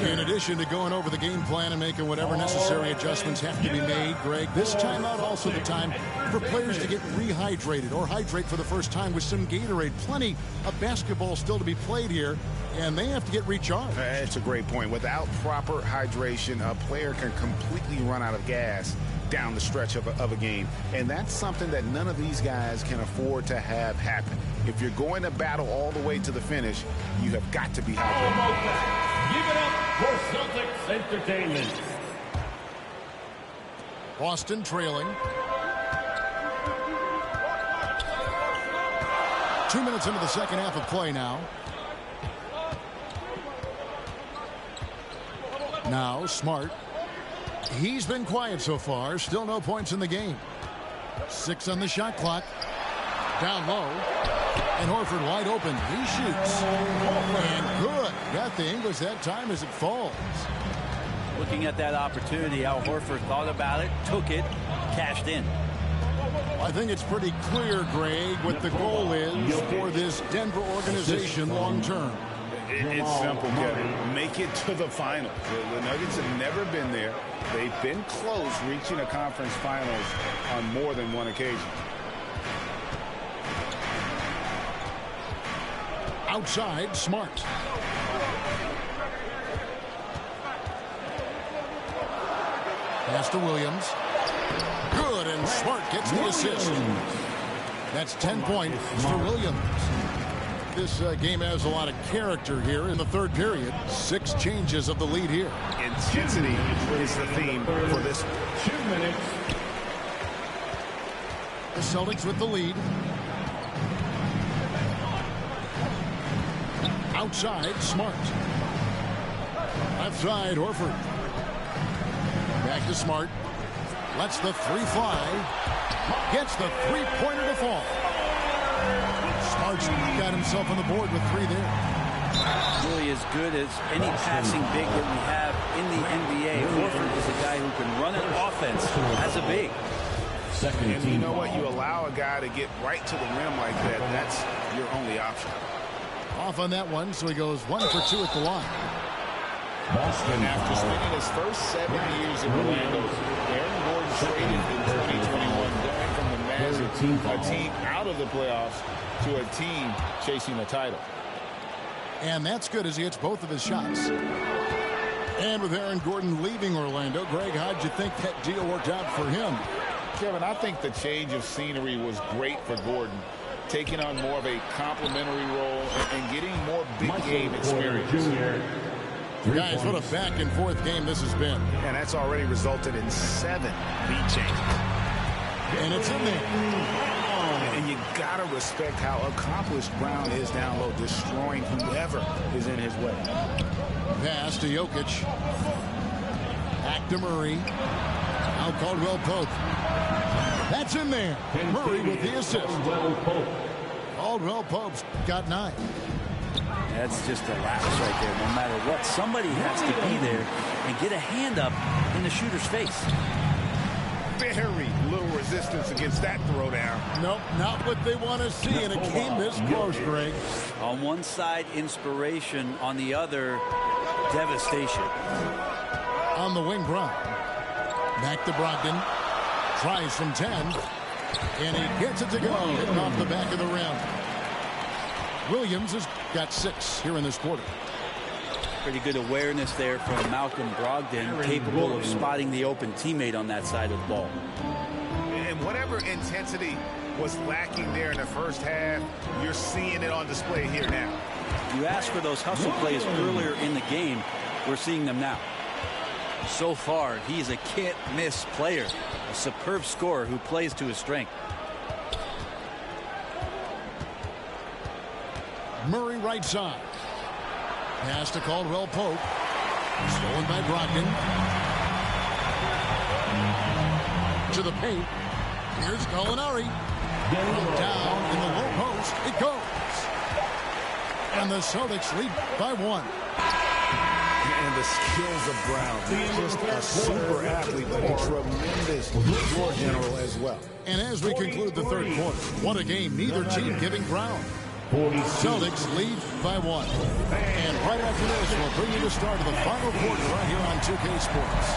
In addition to going over the game plan and making whatever necessary adjustments have to be made, Greg, this timeout also the time for players to get rehydrated or hydrate for the first time with some Gatorade. Plenty of basketball still to be played here, and they have to get recharged. That's a great point. Without proper hydration, a player can completely run out of gas down the stretch of a game. And that's something that none of these guys can afford to have happen. If you're going to battle all the way to the finish, you have got to be hydrated. Give it up for Celtics Entertainment. Boston trailing. 2 minutes into the second half of play now. Now Smart. He's been quiet so far. Still no points in the game. 6 on the shot clock. Down low. And Horford wide open. He shoots. And good. Got the English that time as it falls. Looking at that opportunity, Al Horford thought about it, took it, cashed in. I think it's pretty clear, Greg, what the goal is for this Denver organization long term. It's simple, Kevin. Make it to the finals. The Nuggets have never been there. They've been close reaching a conference finals on more than one occasion. Outside, Smart. Pass to Williams. Good, and Smart gets the assist. That's 10 points for Williams. This game has a lot of character here in the third period. 6 changes of the lead here. Intensity is the theme for this. 2 minutes. The Celtics with the lead. Outside, Smart. Left side, Horford. Back to Smart. Lets the 3 fly. Gets the 3-pointer to fall. Smart's got himself on the board with 3 there. Really as good as any passing big that we have in the NBA. Horford is a guy who can run an offense as a big. And you know what? You allow a guy to get right to the rim like that. That's your only option. Off on that one, so he goes 1 for 2 at the line. And after spending his first 7 years in Orlando, Aaron Gordon traded in 2021, going from the Magic, a team out of the playoffs, to a team chasing the title. And that's good as he hits both of his shots. And with Aaron Gordon leaving Orlando, Greg, how'd you think that deal worked out for him? Kevin, I think the change of scenery was great for Gordon, taking on more of a complimentary role and getting more big game experience. Guys, what a back-and-forth game this has been. And that's already resulted in 7 lead changes. And it's in there. And you got to respect how accomplished Brown is down low, destroying whoever is in his way. Pass to Jokic. Back to Murray. Now Caldwell Pope. That's in there. Murray with the assist. Caldwell Pope's got 9. That's just a lapse right there. No matter what, somebody has to be there and get a hand up in the shooter's face. Very little resistance against that throwdown. Nope, not what they want to see in a game this close, Greg. On one side, inspiration. On the other, devastation. On the wing, Brown. Back to Brogdon. Tries from 10. And he gets it to go. Hitting off the back of the rim. Williams has got 6 here in this quarter. Pretty good awareness there from Malcolm Brogdon, capable of spotting the open teammate on that side of the ball. And whatever intensity was lacking there in the first half, you're seeing it on display here now. You asked for those hustle plays earlier in the game. We're seeing them now. So far, he's a can't-miss player, a superb scorer who plays to his strength. Murray right side. Pass to Caldwell Pope. Stolen by Brogdon. To the paint. Here's Gallinari. Down in the low post. It goes. And the Celtics lead by 1. And the skills of Brown. He's just a super athlete, but a tremendous floor general as well. And as we conclude the third quarter, what a game, neither team giving ground. Celtics lead by 1. And right after this, we'll bring you the start of the final quarter right here on 2K Sports.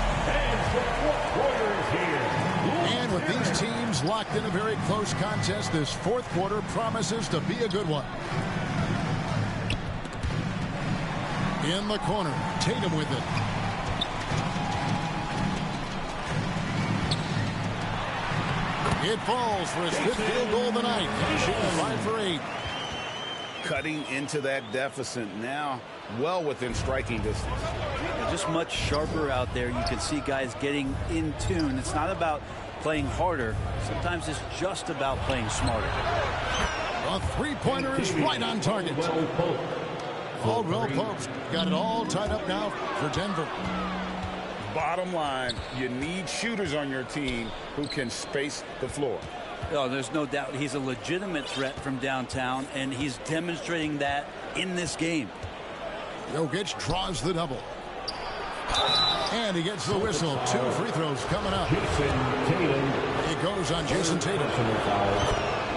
And with these teams locked in a very close contest, this fourth quarter promises to be a good one. In the corner, Tatum with it. It falls for his 5th field goal of the night, finishing 5 for 8. Cutting into that deficit now, well within striking distance. Just much sharper out there. You can see guys getting in tune. It's not about playing harder. Sometimes it's just about playing smarter. A three-pointer is right on target. Caldwell Pope's got it all tied up now for Denver. Bottom line, you need shooters on your team who can space the floor. Oh, there's no doubt he's a legitimate threat from downtown, and he's demonstrating that in this game. Jokic draws the double. And he gets the whistle. 2 free throws coming up. It goes on Jason Tatum.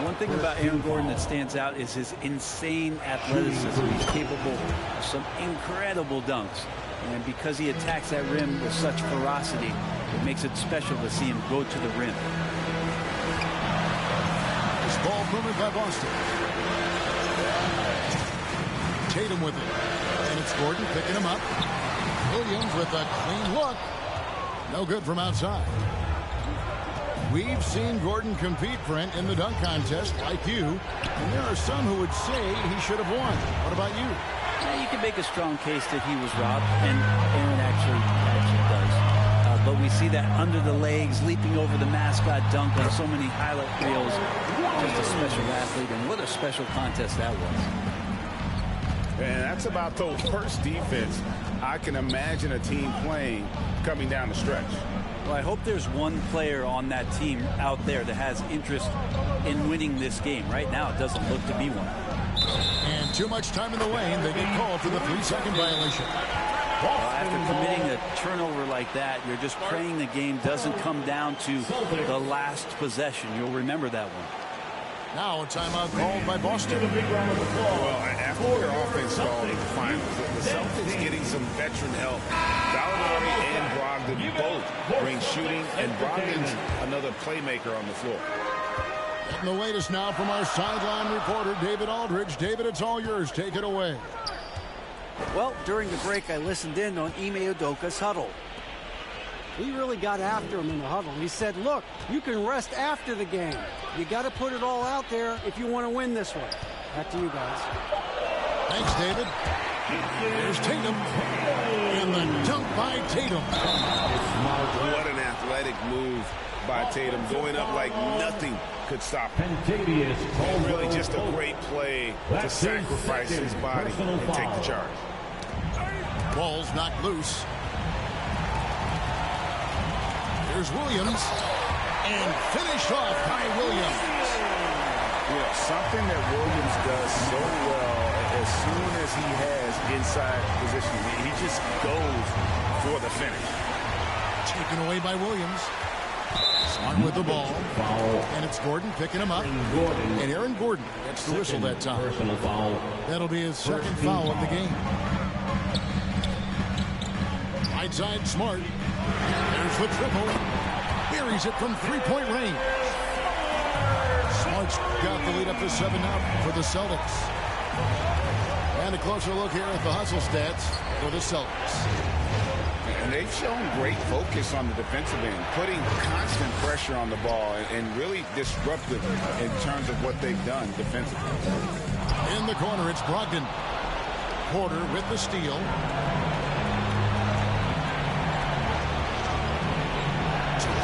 One thing about Aaron Gordon that stands out is his insane athleticism. He's capable of some incredible dunks. And because he attacks that rim with such ferocity, it makes it special to see him go to the rim. This ball movement by Boston. Tatum with it. And it's Gordon picking him up. Williams with a clean look. No good from outside. We've seen Gordon compete, Brent, in the dunk contest like you. And there are some who would say he should have won. What about you? Yeah, you can make a strong case that he was robbed, and Aaron actually does. But we see that under the legs, leaping over the mascot dunk on so many highlight reels. Just a special athlete, and what a special contest that was. And that's about the worst defense I can imagine a team playing coming down the stretch. Well, I hope there's one player on that team out there that has interest in winning this game. Right now, it doesn't look to be one. And too much time in the lane. They get called for the 3-second violation. Well, after committing a turnover like that, you're just praying the game doesn't come down to the last possession. You'll remember that one. Now a timeout called by Boston. Well, after their offense stalled in the finals, the Celtics getting some veteran help. Gallinari and Brogdon both bring shooting, and Brogdon's another playmaker on the floor. Getting the latest now from our sideline reporter, David Aldridge. David, it's all yours. Take it away. Well, during the break, I listened in on Ime Udoka's huddle. He really got after him in the huddle. He said, look, you can rest after the game. You got to put it all out there if you want to win this one. Back to you guys. Thanks, David. There's Tatum. And the dunk by Tatum. What an athletic move by Tatum. Going up like nothing could stop him. Really just a great play to sacrifice his body and take the charge. Ball's knocked loose. Here's Williams. And finished off by Williams. Yeah, something that Williams does so well as soon as he has inside position. He just goes for the finish. Taken away by Williams. Smart with the ball. And it's Gordon picking him up. And Aaron Gordon gets the whistle that time. That'll be his second foul of the game. Right side, Smart. There's the triple. Buries it from three-point range. Smart's got the lead up to 7 now for the Celtics. And a closer look here at the hustle stats for the Celtics. And they've shown great focus on the defensive end, putting constant pressure on the ball and really disruptive in terms of what they've done defensively. In the corner, it's Brogdon. Porter with the steal.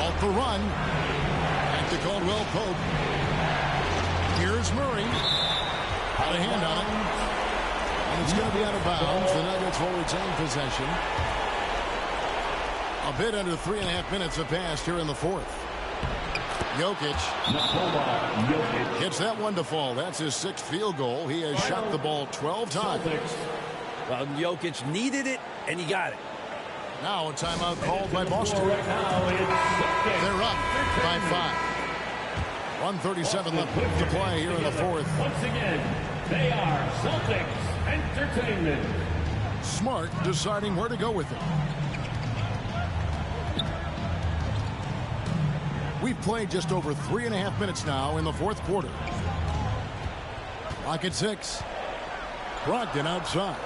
Off the run. Back to Caldwell Pope. Here's Murray. Got a hand on it. And it's going to be out of bounds. The Nuggets will retain possession. A bit under 3.5 minutes have passed here in the fourth. Jokic gets that one to fall. That's his 6th field goal. He has shot the ball 12 times. Well, Jokic needed it, and he got it. Now a timeout called by Boston. Right now, They're up by 5. 1:37 left to play here in the fourth. Once again, they are Celtics Entertainment. Smart deciding where to go with it. We've played just over 3.5 minutes now in the fourth quarter. Clock at 6. Brogdon outside.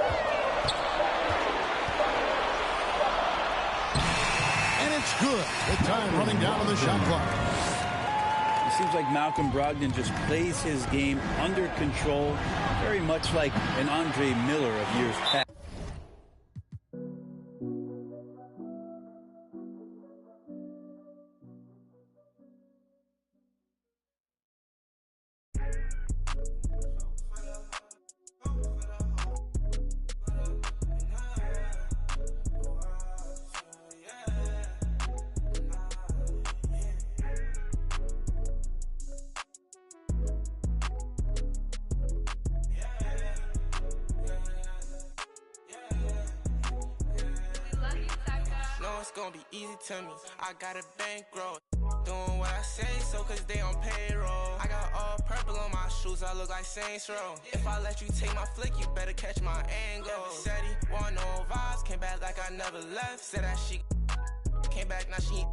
And it's good. The time running down on the shot clock. It seems like Malcolm Brogdon just plays his game under control, very much like an Andre Miller of years past. I got a bankroll, doing what I say, so cause they on payroll. I got all purple on my shoes, I look like Saints Row. If I let you take my flick, you better catch my angle. Said he want no vibes, came back like I never left. Said that she came back, now she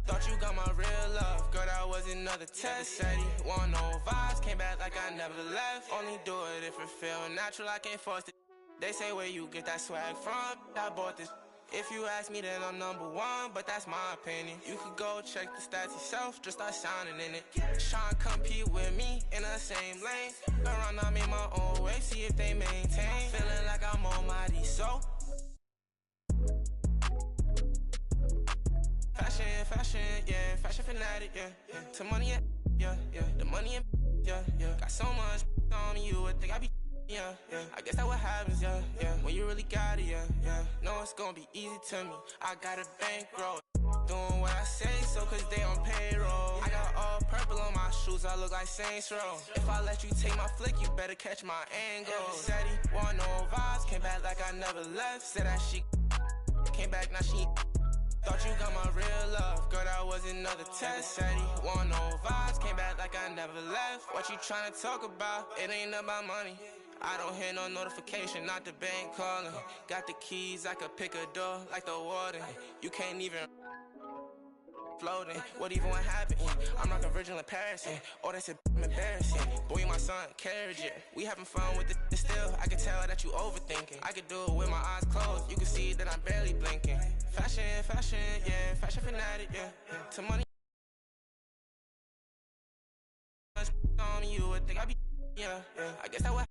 thought you got my real love. Girl, that was another test. Said he want no vibes, came back like I never left. Only do it if it feel natural, I can't force it. They say where you get that swag from, I bought this. If you ask me, then I'm #1, but that's my opinion. You could go check the stats yourself, just start signing in it. Tryna compete with me in the same lane. Around, I'm in my own way, see if they maintain. Feeling like I'm almighty, so fashion, yeah, fashion fanatic, yeah. To money, yeah, the money, yeah. Got so much on me, you would think I be. Yeah, I guess that what happens, yeah. When you really got it, yeah. Know it's gonna be easy to me. I got a bankroll, doing what I say, so cause they on payroll. I got all purple on my shoes, I look like Saints Row. If I let you take my flick, you better catch my angle. Said he want no vibes, came back like I never left. Said that she came back, now she thought you got my real love. Girl, that was another test. Said he want no vibes, came back like I never left. What you tryna talk about? It ain't about money. I don't hear no notification, not the bank calling. Got the keys, I could pick a door like the warden. You can't even floating. What even what happened? I'm rockin' Virgil in Paris. Oh, that's embarrassing. Boy, you my son, carriage it. We having fun with it still. I can tell that you overthinking. I could do it with my eyes closed. You can see that I'm barely blinking. Fashion, yeah. Fashion fanatic, yeah. To money on me, you would think I be, yeah. I guess that what.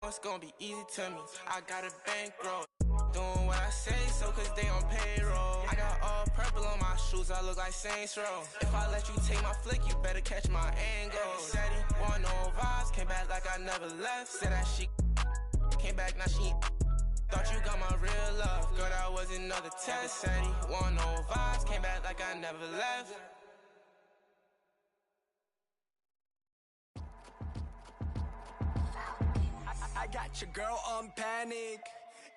It's gonna be easy to me. I got a bankroll, doing what I say, so cause they on payroll. I got all purple on my shoes, I look like Saints Row. If I let you take my flick, you better catch my angle. Said he want no vibes, came back like I never left. Said that she came back, now she thought you got my real love. Girl, that was another test. Said he want no vibes, came back like I never left. I got your girl on panic.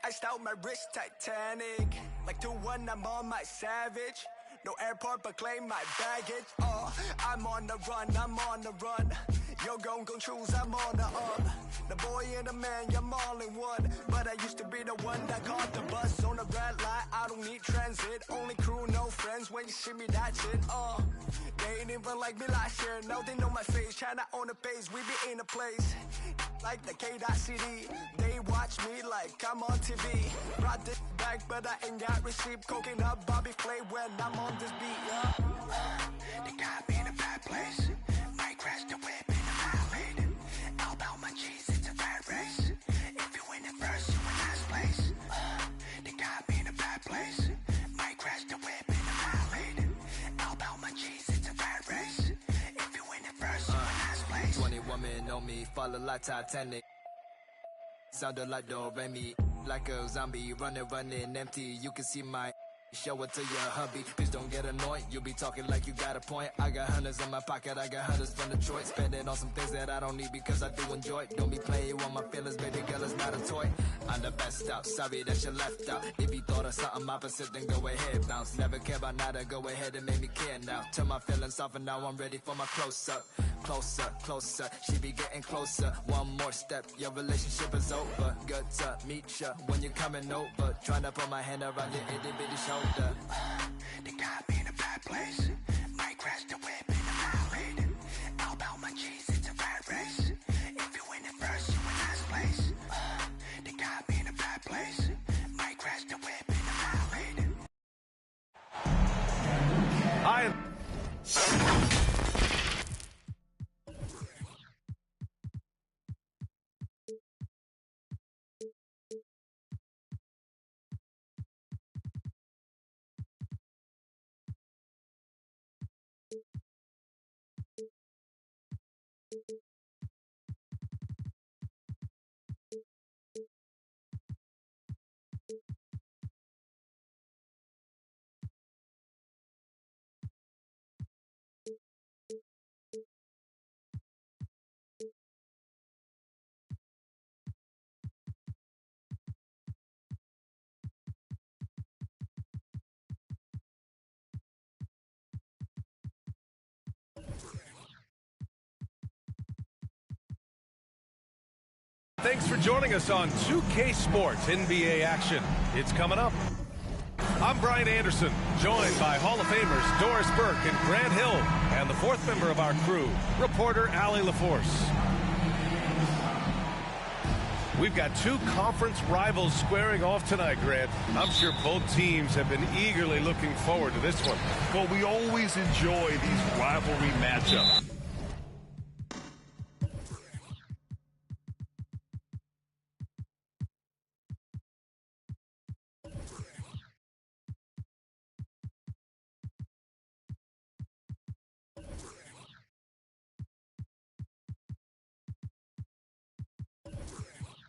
Iced out my wrist Titanic. Like 2-1, I'm on my savage. No airport but claim my baggage. I'm on the run. You're gon' choose, I'm on the up. The boy and the man, I'm all in one. But I used to be the one that caught the bus on the red light. I don't need transit, only crew, no friends. When you see me, that's it. They ain't even like me last year. Now they know my face, China on the base. We be in a place like the K.CD. They watch me like I'm on TV. Brought this back, but I ain't got receipt. Coking up Bobby Flay when I'm on this beat, yeah. They got me in a bad place. Might crash the whip in the valley. All about my cheese, it's a bad race. If you win it first, you in last place. They got me in a bad place. Might crash the whip in the valley. All about my cheese, it's a bad race. If you win it first, you in last place. 20 women on me, follow like Titanic. Sounded like Do Re Mi, like a zombie, running empty. You can see my Show it to your hubby. Please don't get annoyed. You be talking like you got a point. I got hundreds in my pocket. I got hundreds from Detroit. Spend it on some things that I don't need because I do enjoy it. Don't be playing with my feelings, baby girl, it's not a toy. I'm the best out. Sorry that you left out. If you thought of something opposite, then go ahead, bounce. Never care about nada. Go ahead and make me care now. Turn my feelings off and now I'm ready for my close-up. Closer, closer. She be getting closer. One more step. Your relationship is over. Good to meet ya when you're coming over. Trying to put my hand around your itty-bitty shoulder. They got me in a bad place. Might crash the whip in the highway. All about my cheese, it's a rat race. If you win it first, you in last place. They got me in a bad place. Might crash the whip in the highway. Thanks for joining us on 2K Sports NBA action. It's coming up. I'm Brian Anderson, joined by Hall of Famers Doris Burke and Grant Hill, and the fourth member of our crew, reporter Allie LaForce. We've got two conference rivals squaring off tonight, Grant. I'm sure both teams have been eagerly looking forward to this one. Well, we always enjoy these rivalry matchups.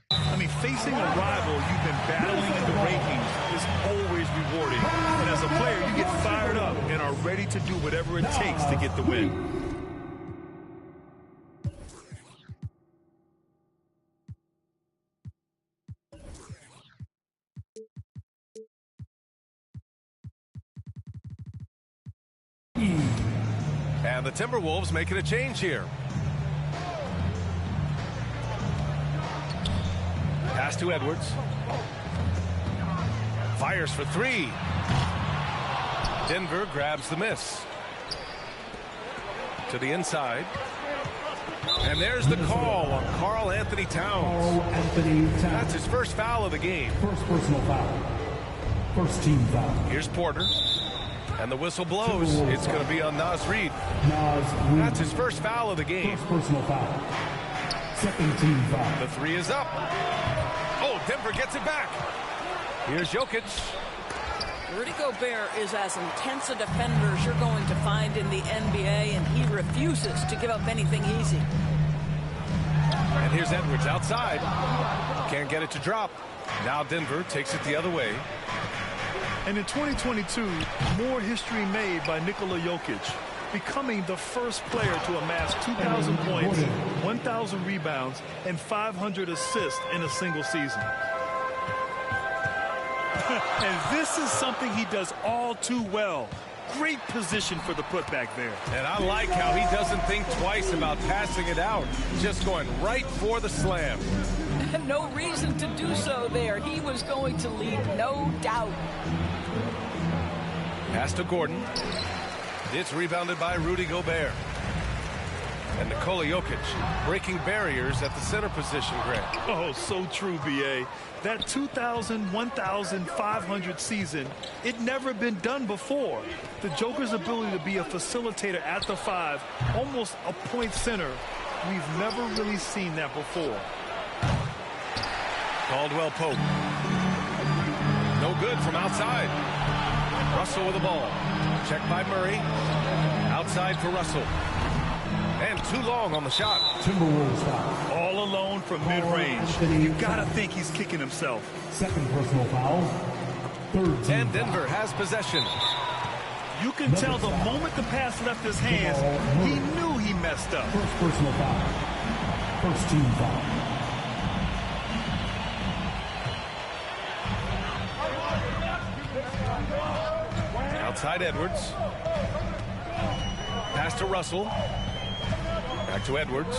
I mean, facing a rival you've been battling in the rankings is always rewarding. And as a player, you get fired up and are ready to do whatever it takes to get the win. And the Timberwolves making a change here. Pass to Edwards. Fires for three. Denver grabs the miss. To the inside. And there's the call on Karl Anthony Towns. That's his first foul of the game. First personal foul. First team foul. Here's Porter. And the whistle blows. It's going to be on Naz Reid. That's his first foul of the game. First personal foul. Second team foul. The three is up. Oh, Denver gets it back. Here's Jokic. Rudy Gobert is as intense a defender as you're going to find in the NBA, and he refuses to give up anything easy. And here's Edwards outside. Can't get it to drop. Now Denver takes it the other way. And in 2022, more history made by Nikola Jokic, becoming the first player to amass 2,000 points, 1,000 rebounds, and 500 assists in a single season. And this is something he does all too well. Great position for the putback there. And I like how he doesn't think twice about passing it out, just going right for the slam. No reason to do so there. He was going to lead, no doubt. Pass to Gordon. It's rebounded by Rudy Gobert. And Nikola Jokic breaking barriers at the center position, Grant. Oh, so true, B.A. That 2,000, 1,500 season, it never been done before. The Joker's ability to be a facilitator at the five, almost a point center, we've never really seen that before. Caldwell Pope. No good from outside. Russell with the ball. Check by Murray. Outside for Russell. And too long on the shot. Timberwolves foul. All alone from mid-range. You gotta think he's kicking himself. Second personal foul. And Denver has possession. You can tell the moment the pass left his hands, he knew he messed up. First personal foul. First team foul. Outside Edwards. Pass to Russell. Back to Edwards.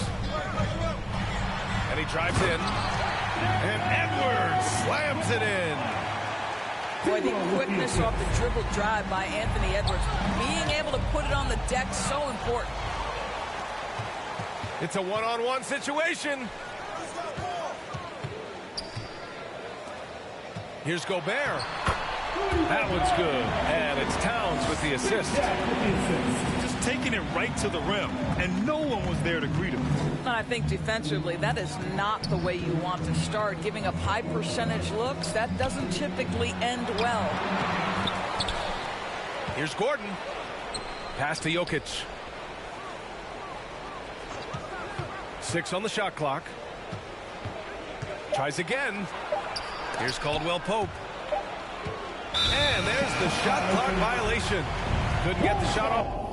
And he drives in. And Edwards slams it in. Boy, the quickness off the dribble drive by Anthony Edwards. Being able to put it on the deck, so important. It's a one-on-one situation. Here's Gobert. That one's good. And it's Towns with the assist. Just taking it right to the rim, and no one was there to greet him. And I think defensively, that is not the way you want to start. Giving up high percentage looks, that doesn't typically end well. Here's Gordon. Pass to Jokic. 6 on the shot clock. Tries again. Here's Caldwell Pope. And there's the shot clock violation. Couldn't get the shot off.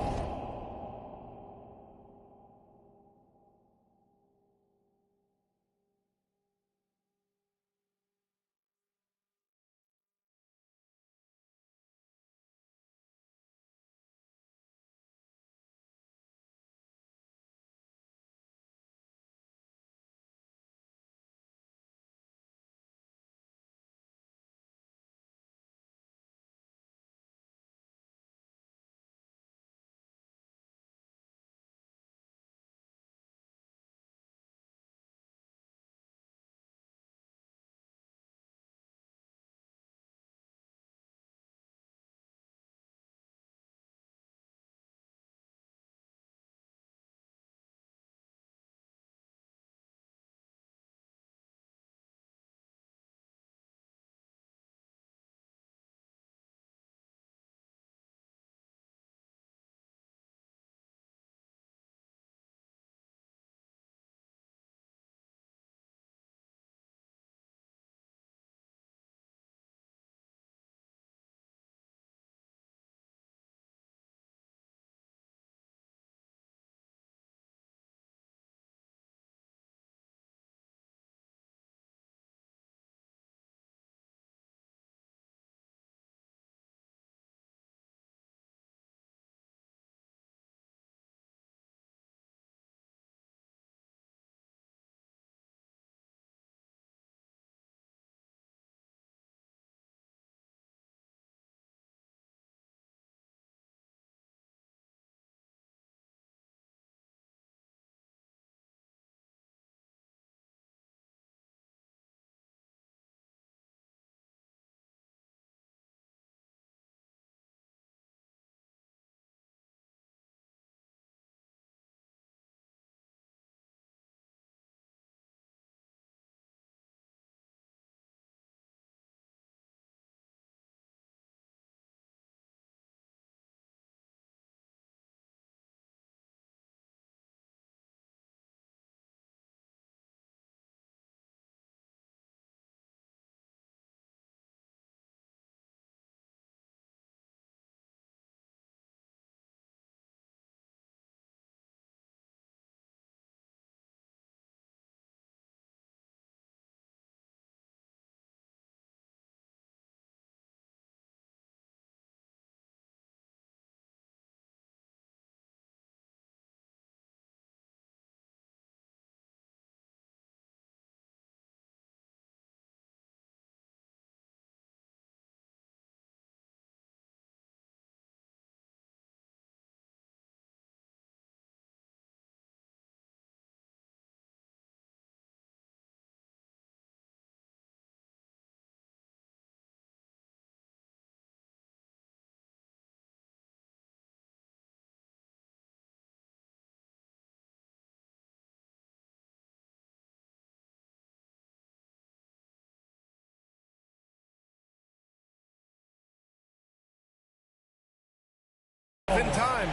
In time.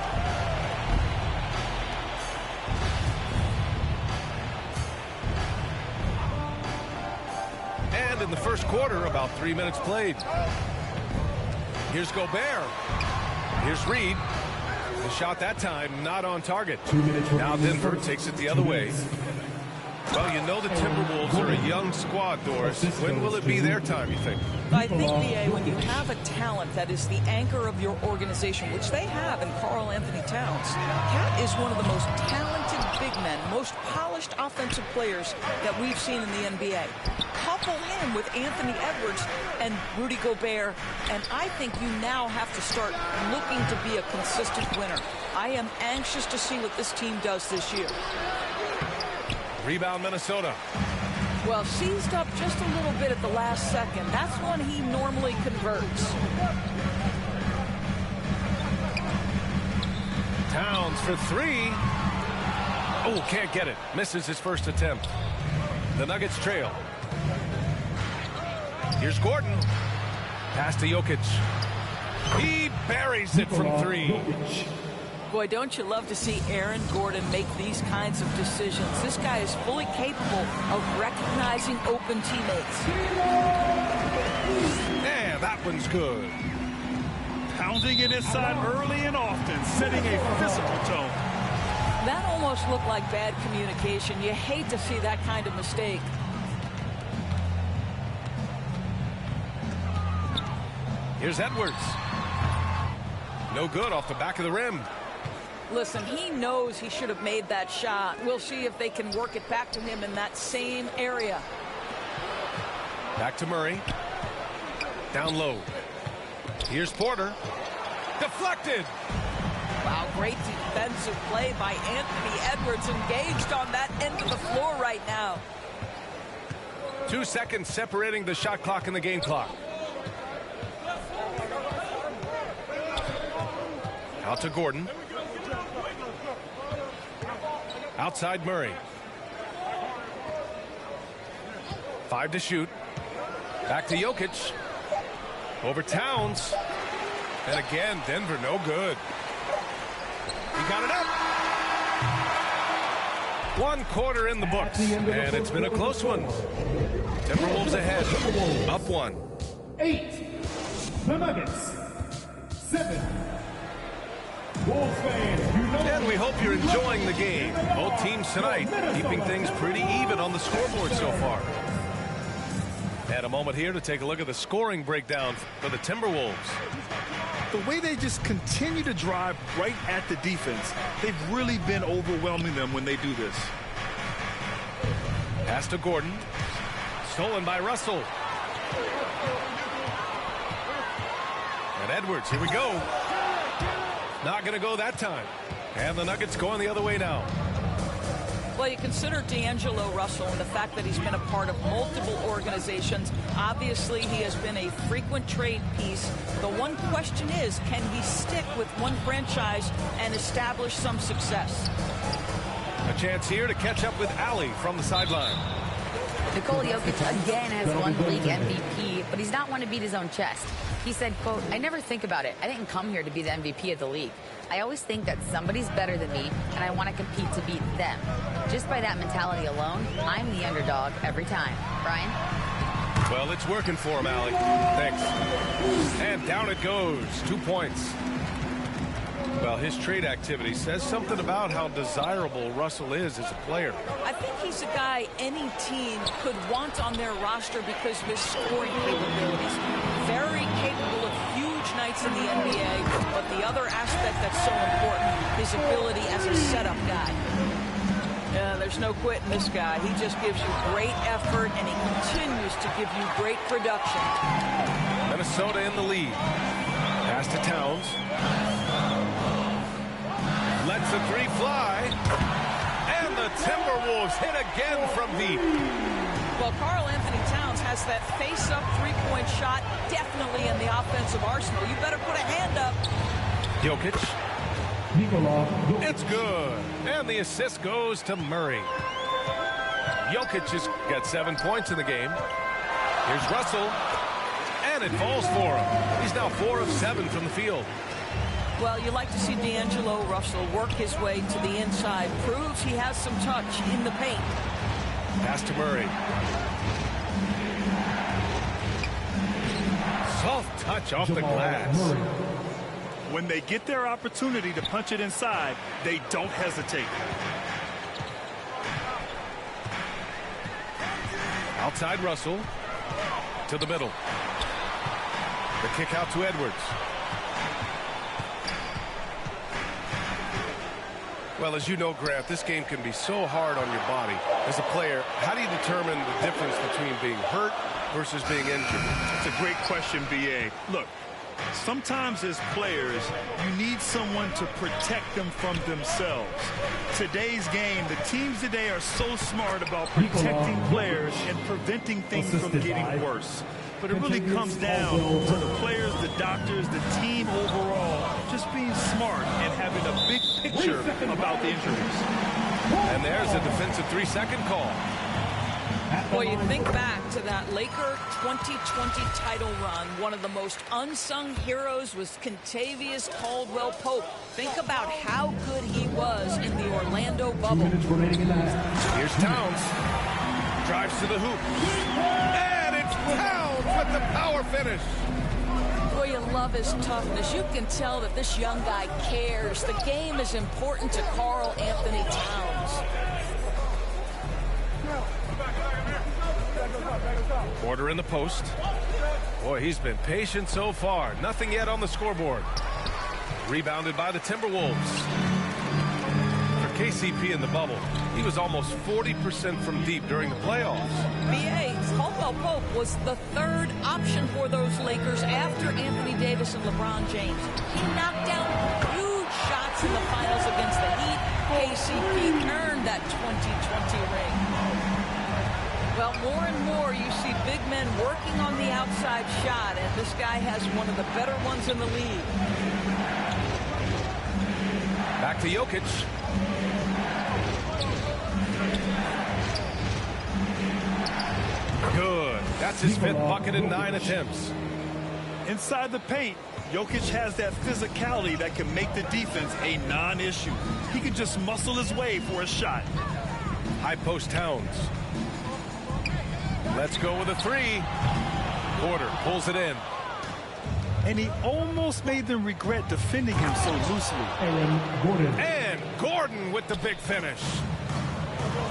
And in the first quarter, about 3 minutes played. Here's Gobert. Here's Reed. The shot that time not on target. Now Denver takes it the other way. Well, you know the Timberwolves are a young squad, Doris. When will it be their time, you think? I think, B.A., when you have a talent that is the anchor of your organization, which they have in Karl Anthony Towns, Cat is one of the most talented big men, most polished offensive players that we've seen in the NBA. Couple him with Anthony Edwards and Rudy Gobert, and I think you now have to start looking to be a consistent winner. I am anxious to see what this team does this year. Rebound, Minnesota. Well, seized up just a little bit at the last second. That's when he normally converts. Towns for three. Oh, can't get it. Misses his first attempt. The Nuggets trail. Here's Gordon. Pass to Jokic. He buries it from three. Boy, don't you love to see Aaron Gordon make these kinds of decisions. This guy is fully capable of recognizing open teammates. Yeah, that one's good. Pounding it inside early and often, setting a physical tone. That almost looked like bad communication. You hate to see that kind of mistake. Here's Edwards. No good off the back of the rim. Listen, he knows he should have made that shot. We'll see if they can work it back to him in that same area. Back to Murray. Down low. Here's Porter. Deflected. Wow, great defensive play by Anthony Edwards, engaged on that end of the floor right now. 2 seconds separating the shot clock and the game clock. Out to Gordon. Outside Murray. 5 to shoot. Back to Jokic. Over Towns. And again, Denver no good. He got it up. 1 quarter in the books. And it's been a close one. Timberwolves ahead. Up 1. 8. The Nuggets. 7. Wolves fans, and we hope you're enjoying the game. Both teams tonight keeping things pretty even on the scoreboard so far. And a moment here to take a look at the scoring breakdown for the Timberwolves. The way they just continue to drive right at the defense, they've really been overwhelming them when they do this. Pass to Gordon. Stolen by Russell. And Edwards, here we go. Not going to go that time. And the Nuggets going the other way now. Well, you consider D'Angelo Russell and the fact that he's been a part of multiple organizations. Obviously, he has been a frequent trade piece. The one question is, can he stick with one franchise and establish some success? A chance here to catch up with Allie from the sideline. Nikola Jokic again has won the league MVP, but he's not one to beat his own chest. He said, quote, "I never think about it. I didn't come here to be the MVP of the league. I always think that somebody's better than me, and I want to compete to beat them. Just by that mentality alone, I'm the underdog every time." Brian? Well, it's working for him, Allie. Thanks. And down it goes. 2 points. Well, his trade activity says something about how desirable Russell is as a player. I think he's a guy any team could want on their roster because of his scoring capabilities. Very capable of huge nights in the NBA, but the other aspect that's so important, his ability as a setup guy. There's no quitting this guy. He just gives you great effort, and he continues to give you great production. Minnesota in the lead. Pass to Towns. Lets the three fly. And the Timberwolves hit again from deep. Well, Karl Anthony Towns has that face-up three-point shot definitely in the offensive arsenal. You better put a hand up. Jokic. It's good. And the assist goes to Murray. Jokic has got 7 points in the game. Here's Russell. And it falls for him. He's now 4 of 7 from the field. Well, you like to see D'Angelo Russell work his way to the inside. Proves he has some touch in the paint. Pass to Murray. Soft touch off the glass. When they get their opportunity to punch it inside, they don't hesitate. Outside Russell. To the middle. The kick out to Edwards. Well, as you know, Grant, this game can be so hard on your body. As a player, how do you determine the difference between being hurt versus being injured? It's a great question, B.A. Look, sometimes as players, you need someone to protect them from themselves. Today's game, the teams today are so smart about protecting players and preventing things from getting worse. But it really comes down to the players, the doctors, the team overall, just being smart and having a big picture about the injuries. And there's a defensive 3-second call. Boy, you think back to that Laker 2020 title run. One of the most unsung heroes was Kentavious Caldwell-Pope. Think about how good he was in the Orlando bubble. Here's Towns. Drives to the hoop. And it's Towns with the power finish. Boy, you love his toughness. You can tell that this young guy cares. The game is important to Karl Anthony Towns. Porter in the post. Boy, he's been patient so far. Nothing yet on the scoreboard. Rebounded by the Timberwolves. For KCP in the bubble, he was almost 40% from deep during the playoffs. B.A. Caldwell-Pope was the third option for those Lakers after Anthony Davis and LeBron James. He knocked down huge shots in the finals against the Heat. KCP earned that 2020 ring. Well, more and more you see big men working on the outside shot, and this guy has one of the better ones in the league. Back to Jokic. Good. That's his 5th bucket in 9 attempts. Inside the paint, Jokic has that physicality that can make the defense a non-issue. He can just muscle his way for a shot. High post Towns. Let's go with a 3. Porter pulls it in. And he almost made them regret defending him so loosely. And Gordon with the big finish.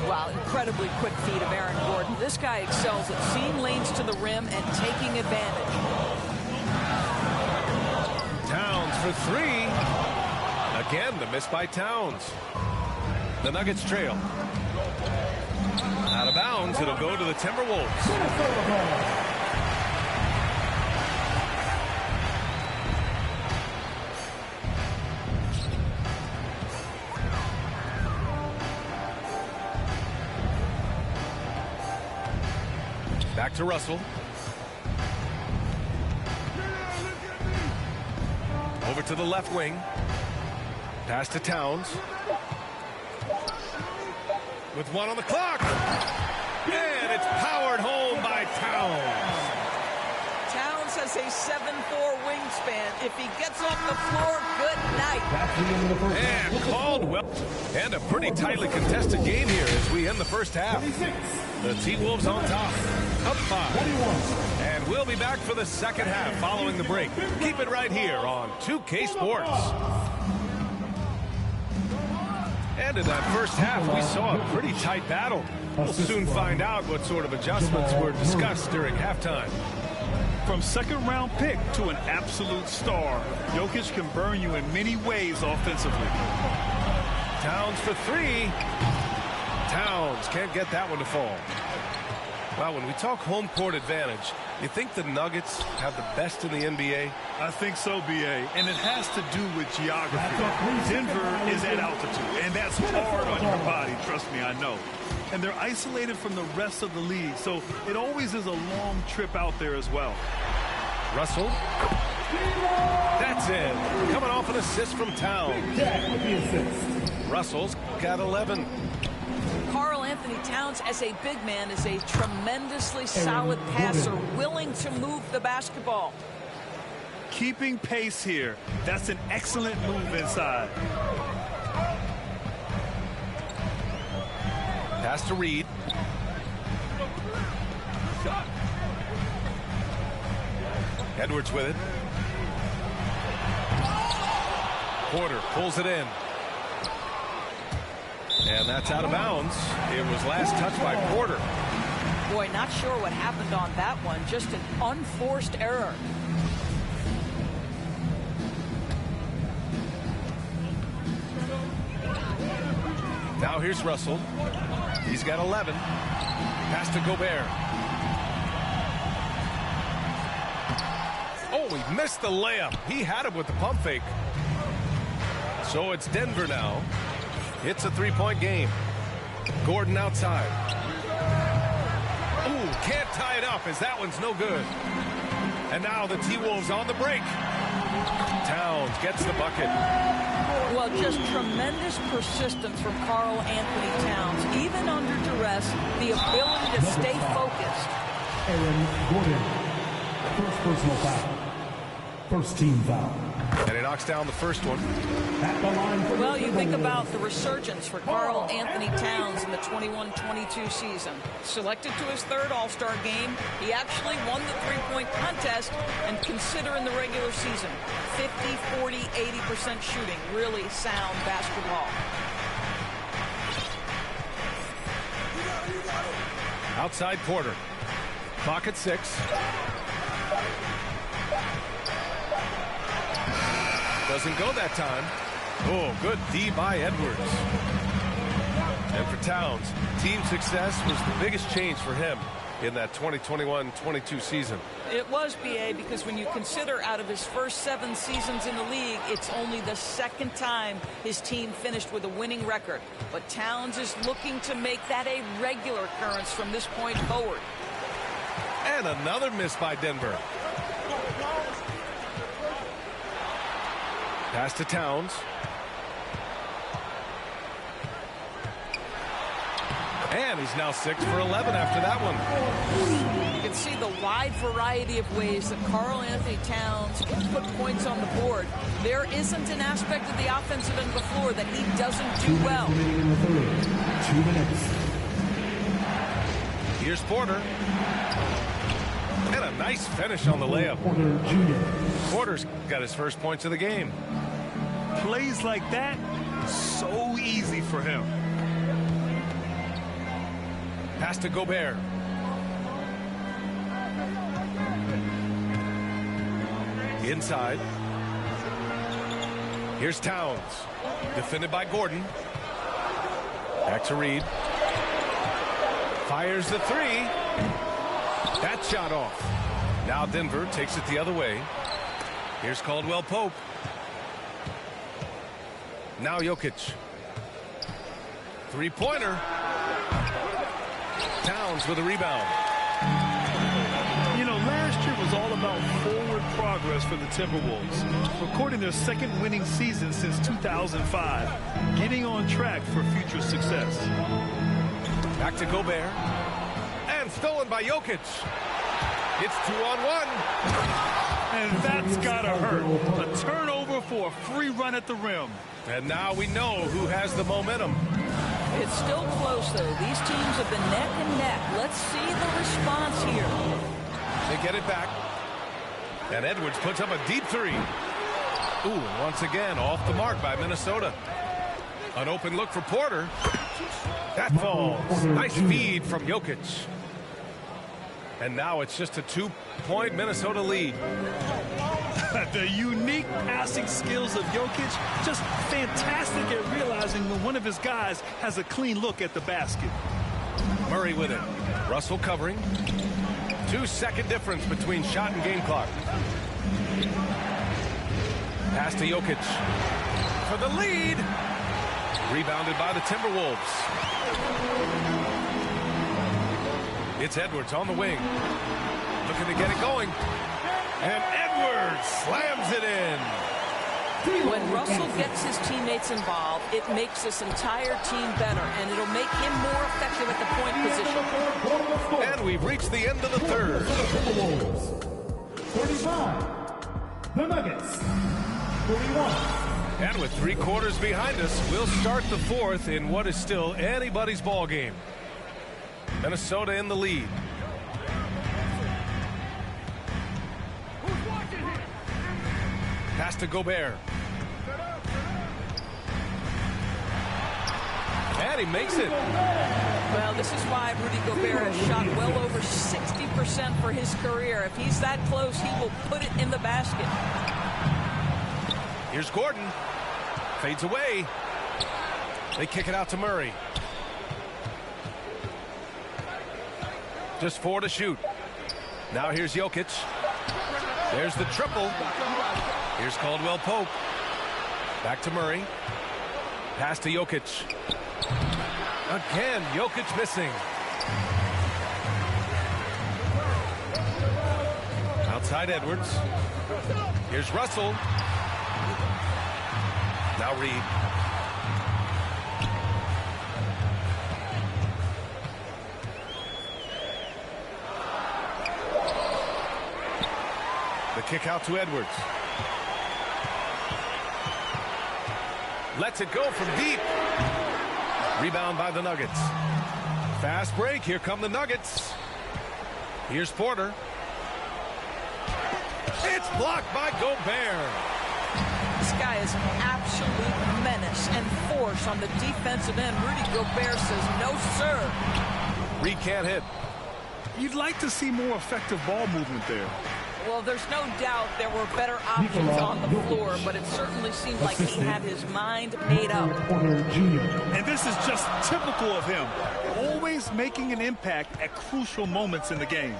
Wow, incredibly quick feet of Aaron Gordon. This guy excels at seeing lanes to the rim and taking advantage. Towns for 3. Again, the miss by Towns. The Nuggets trail. Out of bounds, it'll go to the Timberwolves. Back to Russell. Over to the left wing. Pass to Towns. With 1 on the clock. And it's powered home by Towns. Towns has a 7'4" wingspan. If he gets off the floor, good night. And Caldwell. And a pretty tightly contested game here as we end the first half. The T-Wolves on top. Up 5. And we'll be back for the second half following the break. Keep it right here on 2K Sports. And in that first half, we saw a pretty tight battle. We'll soon find out what sort of adjustments were discussed during halftime. From second-round pick to an absolute star, Jokic can burn you in many ways offensively. Towns for 3. Towns can't get that one to fall. Well, when we talk home court advantage, you think the Nuggets have the best in the NBA? I think so, B.A., and it has to do with geography. Denver is at altitude, and that's hard on your body, trust me, I know. And they're isolated from the rest of the league, so it always is a long trip out there as well. Russell. That's it. Coming off an assist from Towns. Russell's got 11. Karl Anthony Towns, as a big man, is a tremendously solid passer, willing to move the basketball. Keeping pace here. That's an excellent move inside. Pass to Reed. Edwards with it. Porter pulls it in. And that's out of bounds. It was last touched by Porter. Boy, not sure what happened on that one. Just an unforced error. Now here's Russell. He's got 11. Pass to Gobert. Oh, he missed the layup. He had it with the pump fake. So it's Denver now. It's a three-point game. Gordon outside. Ooh, can't tie it up as that one's no good. And now the T-Wolves on the break. Towns gets the bucket. Well, just tremendous persistence from Karl Anthony Towns. Even under duress, the ability to stay focused. Aaron Gordon, first personal foul. First team foul. And he knocks down the first one. Well, you think about the resurgence for Karl Anthony Towns in the 21-22 season. Selected to his third All-Star game, he actually won the three-point contest, and consider in the regular season, 50, 40, 80% shooting. Really sound basketball. Outside Porter. Clock at 6. Doesn't go that time. Oh, good D by Edwards. And for Towns, team success was the biggest change for him in that 2021-22 season. It was, BA, because when you consider out of his first 7 seasons in the league, it's only the second time his team finished with a winning record. But Towns is looking to make that a regular occurrence from this point forward. And another miss by Denver. Pass to Towns. And he's now 6 for 11 after that one. You can see the wide variety of ways that Karl Anthony Towns can put points on the board. There isn't an aspect of the offensive end of the floor that he doesn't do well. 2 minutes. Here's Porter. And a nice finish on the layup. Porter Jr. Porter's got his first points of the game. Plays like that, so easy for him. Pass to Gobert. Inside. Here's Towns. Defended by Gordon. Back to Reed. Fires the three. That shot off. Now Denver takes it the other way. Here's Caldwell Pope. Now Jokic. Three-pointer. Towns with a rebound. You know, last year was all about forward progress for the Timberwolves, recording their second winning season since 2005, getting on track for future success. Back to Gobert. And stolen by Jokic. It's 2-on-1. And that's gotta hurt. A turnover for a free run at the rim. And now we know who has the momentum. It's still close, though. These teams have been neck and neck. Let's see the response here. They get it back. And Edwards puts up a deep three. Ooh, once again, off the mark by Minnesota. An open look for Porter. That falls. Nice feed from Jokic. And now it's just a 2-point Minnesota lead. The unique passing skills of Jokic, just fantastic at realizing when one of his guys has a clean look at the basket. Murray with it. Russell covering. 2-second difference between shot and game clock. Pass to Jokic for the lead. Rebounded by the Timberwolves. It's Edwards on the wing. Looking to get it going. And Edwards slams it in. When Russell gets his teammates involved, it makes this entire team better, and it'll make him more effective at the point position. And we've reached the end of the third. 35. The Nuggets. 41. And with 3 quarters behind us, we'll start the fourth in what is still anybody's ball game. Minnesota in the lead. Pass to Gobert. And he makes it. Well, this is why Rudy Gobert has shot well over 60% for his career. If he's that close, he will put it in the basket. Here's Gordon. Fades away. They kick it out to Murray. Just 4 to shoot. Now here's Jokic. There's the triple. Here's Caldwell Pope. Back to Murray. Pass to Jokic. Again, Jokic missing. Outside Edwards. Here's Russell. Now Reed. The kick out to Edwards. Lets it go from deep. Rebound by the Nuggets. Fast break. Here come the Nuggets. Here's Porter. It's blocked by Gobert. This guy is an absolute menace and force on the defensive end. Rudy Gobert says, no, sir. Reed can't hit. You'd like to see more effective ball movement there. Well, there's no doubt there were better options on the floor, but it certainly seemed like he had his mind made up. And this is just typical of him, always making an impact at crucial moments in the game.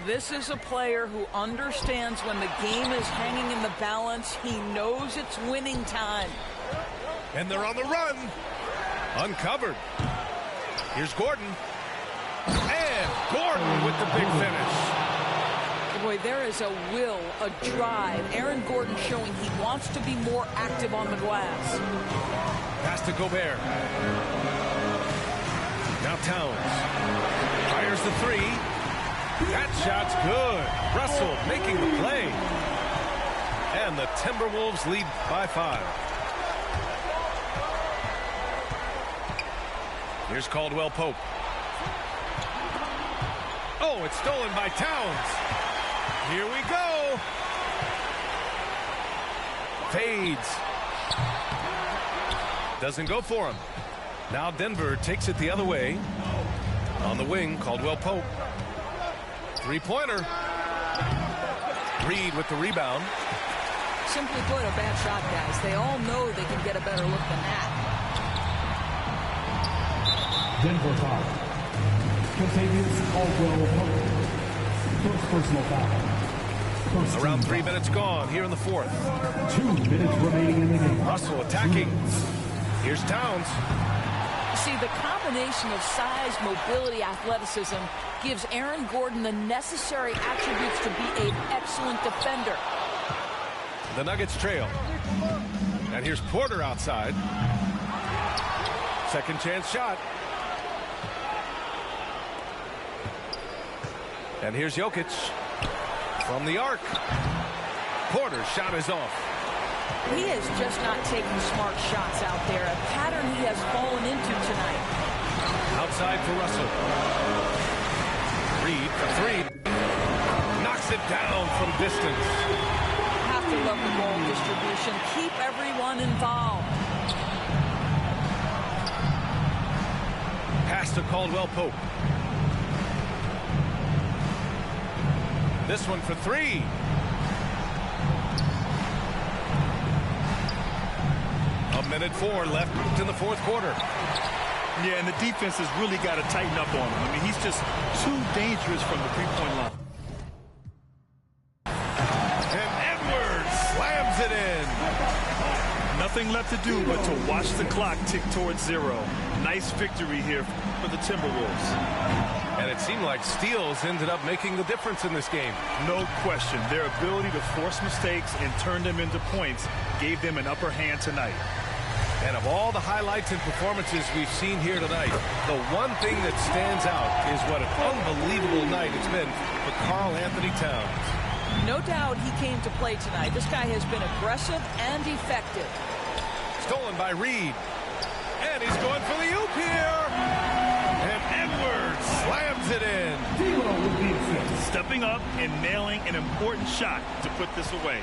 This is a player who understands when the game is hanging in the balance. He knows it's winning time. And they're on the run. Uncovered. Here's Gordon. And Gordon with the big finish. Boy, there is a will, a drive. Aaron Gordon showing he wants to be more active on the glass. Pass to Gobert. Now Towns. Fires the 3. That shot's good. Russell making the play. And the Timberwolves lead by 5. Here's Caldwell Pope. Oh, it's stolen by Towns. Here we go. Fades. Doesn't go for him. Now Denver takes it the other way. On the wing, Caldwell Pope. Three-pointer. Reed with the rebound. Simply put, a bad shot, guys. They all know they can get a better look than that. Denver foul. Contagious Caldwell Pope. First personal foul. Around 3 minutes gone here in the fourth. 2 minutes remaining in the game. Russell attacking. Here's Towns. See, the combination of size, mobility, athleticism gives Aaron Gordon the necessary attributes to be an excellent defender. The Nuggets trail. And here's Porter outside. Second chance shot. And here's Jokic. From the arc. Porter's shot is off. He is just not taking smart shots out there. A pattern he has fallen into tonight. Outside for Russell. Reed for 3. Knocks it down from distance. Have to love the ball distribution. Keep everyone involved. Pass to Caldwell Pope. This one for 3. A minute 4 left in the fourth quarter. Yeah, and the defense has really got to tighten up on him. I mean, he's just too dangerous from the three-point line. And Edwards slams it in. Nothing left to do but to watch the clock tick towards 0. Nice victory here for the Timberwolves. And it seemed like steals ended up making the difference in this game. No question. Their ability to force mistakes and turn them into points gave them an upper hand tonight. And of all the highlights and performances we've seen here tonight, the one thing that stands out is what an unbelievable night it's been for Karl Anthony Towns. No doubt he came to play tonight. This guy has been aggressive and effective. Stolen by Reed. And he's going for the oop here. And Edwards slams it in. Stepping up and nailing an important shot to put this away.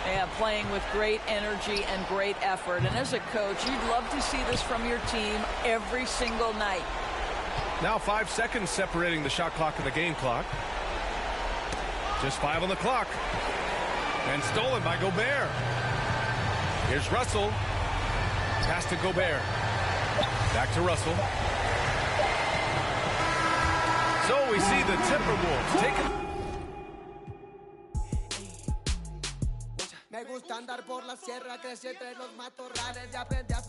Yeah, playing with great energy and great effort. And as a coach, you'd love to see this from your team every single night. Now 5 seconds separating the shot clock and the game clock. Just 5 on the clock. And stolen by Gobert. Here's Russell. Pass to Gobert. Back to Russell. So we see the Timberwolves taking... Me gusta andar por la sierra, crecí entre los matorrales y aprendí a